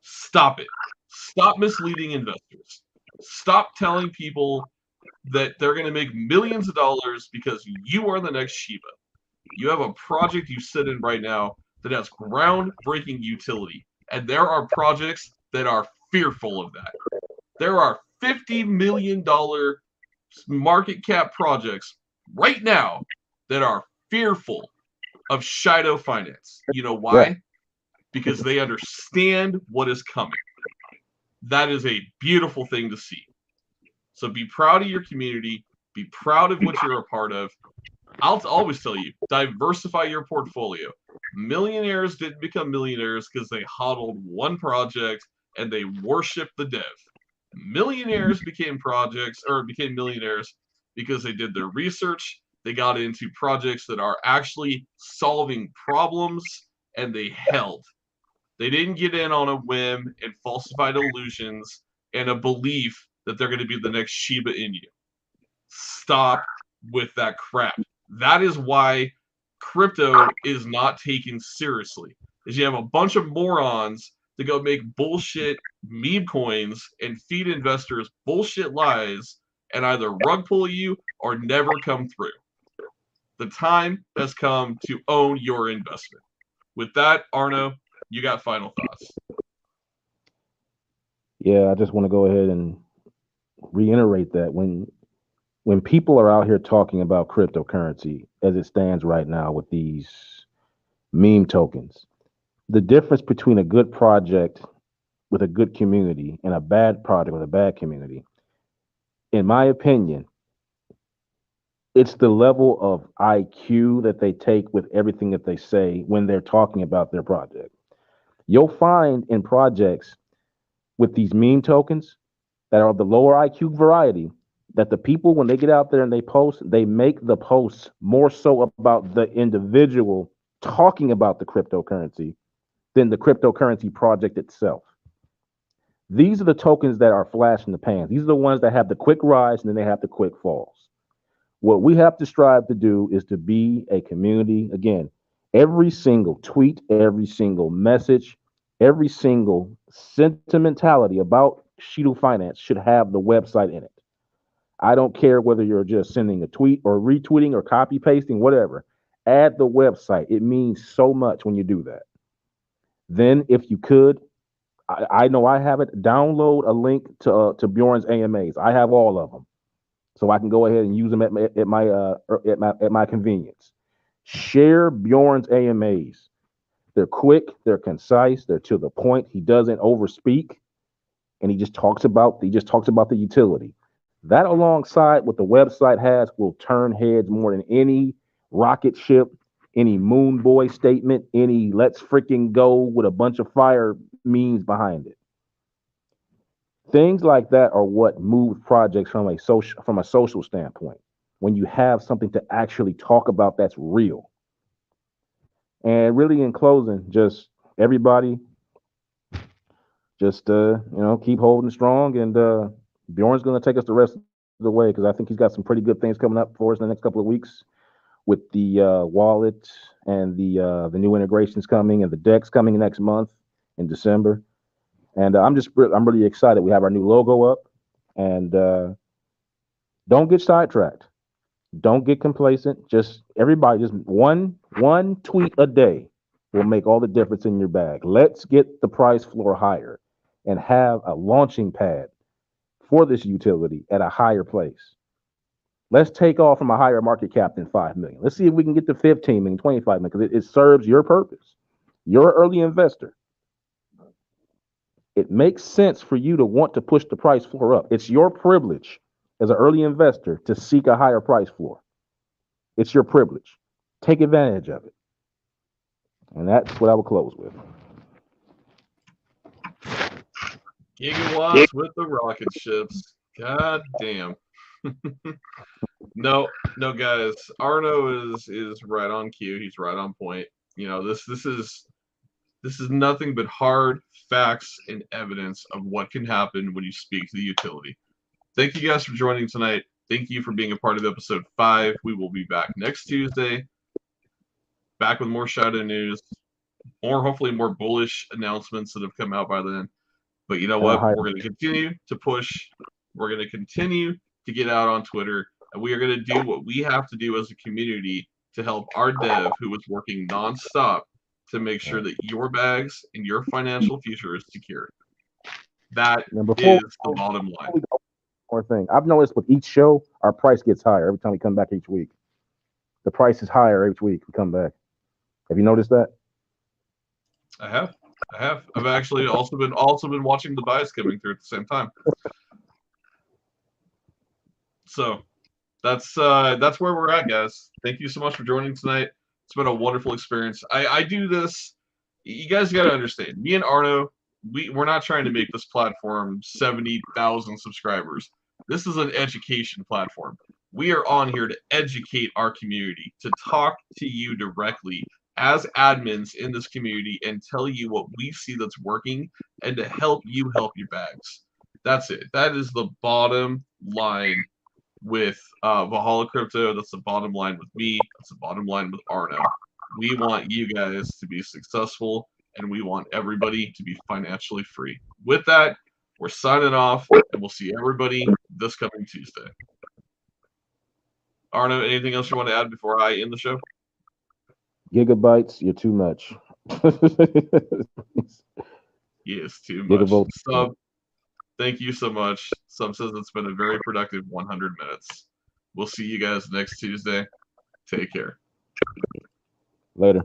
Stop it. Stop misleading investors. Stop telling people that they're going to make millions of dollars because you are the next Shiba. You have a project you sit in right now that has groundbreaking utility. And there are projects that are fearful of that. There are $50 million market cap projects right now that are fearful of Shido-Finance. You know why? Yeah. Because they understand what is coming. That is a beautiful thing to see. So be proud of your community. Be proud of what you're a part of. I'll always tell you, diversify your portfolio. Millionaires didn't become millionaires because they hodled one project and they worshiped the dev. Millionaires became millionaires because they did their research. They got into projects that are actually solving problems and they held. They didn't get in on a whim and falsified illusions and a belief that they're going to be the next Shiba Inu. Stop with that crap. That is why crypto is not taken seriously. Is you have a bunch of morons to go make bullshit meme coins and feed investors bullshit lies and either rug pull you or never come through. The time has come to own your investment. With that, Arno, you got final thoughts. Yeah, I just want to go ahead and reiterate that when people are out here talking about cryptocurrency as it stands right now with these meme tokens, the difference between a good project with a good community and a bad project with a bad community, in my opinion, it's the level of IQ that they take with everything that they say when they're talking about their project. You'll find in projects with these meme tokens that are of the lower IQ variety that the people, when they get out there and they post, they make the posts more so about the individual talking about the cryptocurrency than the cryptocurrency project itself. These are the tokens that are flash in the pan. These are the ones that have the quick rise and then they have the quick falls. What we have to strive to do is to be a community. Again, every single tweet, every single message, every single sentimentality about Shido-Finance should have the website in it. I don't care whether you're just sending a tweet or retweeting or copy pasting, whatever. Add the website. It means so much when you do that. Then, if you could, I know I have it. Download a link to Bjorn's AMAs. I have all of them, so I can go ahead and use them at my convenience. Share Bjorn's AMAs. They're quick, they're concise, they're to the point. He doesn't overspeak, and he just talks about the utility. That, alongside what the website has, will turn heads more than any rocket ship, any moon boy statement, any let's freaking go with a bunch of fire memes behind it. Things like that are what move projects from a social standpoint. when you have something to actually talk about that's real. And really, in closing, just everybody, just keep holding strong. And Bjorn's going to take us the rest of the way because I think he's got some pretty good things coming up for us in the next couple of weeks with the wallet and the new integrations coming and the decks coming next month in December. And I'm really excited. We have our new logo up, and don't get sidetracked. Don't get complacent. Just everybody, just one tweet a day will make all the difference in your bag. Let's get the price floor higher and have a launching pad for this utility at a higher place. Let's take off from a higher market cap than 5 million. Let's see if we can get to 15 million, 25 million, because it serves your purpose. You're an early investor. It makes sense for you to want to push the price floor up. It's your privilege as an early investor to seek a higher price floor. It's your privilege. Take advantage of it. And that's what I will close with. Gigawatts with the rocket ships. God damn. No, guys. Arno is right on cue. He's right on point. You know, this is nothing but hard facts and evidence of what can happen when you speak to the utility. Thank you guys for joining tonight. Thank you for being a part of episode 5. We will be back next Tuesday. Back with more Shadow news. Hopefully more bullish announcements that have come out by then. But you know what? We're going to continue to push. We're going to continue to get out on Twitter. And we are going to do what we have to do as a community to help our dev who is working nonstop to make sure that your bags and your financial future is secure. That is the bottom line. One more thing. I've noticed with each show, our price gets higher every time we come back each week. The price is higher each week we come back. Have you noticed that? I have. I've actually also been watching the buys coming through at the same time. So that's where we're at, guys. Thank you so much for joining tonight. It's been a wonderful experience. I do this. You guys got to understand. Me and Arno, we're not trying to make this platform 70,000 subscribers. This is an education platform. We are on here to educate our community, to talk to you directly as admins in this community and tell you what we see that's working and to help you help your bags. That's it. That is the bottom line with Valhalla Crypto. That's the bottom line with me. That's the bottom line with Arno. We want you guys to be successful, and we want everybody to be financially free. With that, we're signing off, and we'll see everybody this coming Tuesday. Arno, anything else you want to add before I end the show? Gigabytes, you're too much. Yes, too much. Sub, thank you so much. Sub says it's been a very productive 100 minutes. We'll see you guys next Tuesday. Take care. Later.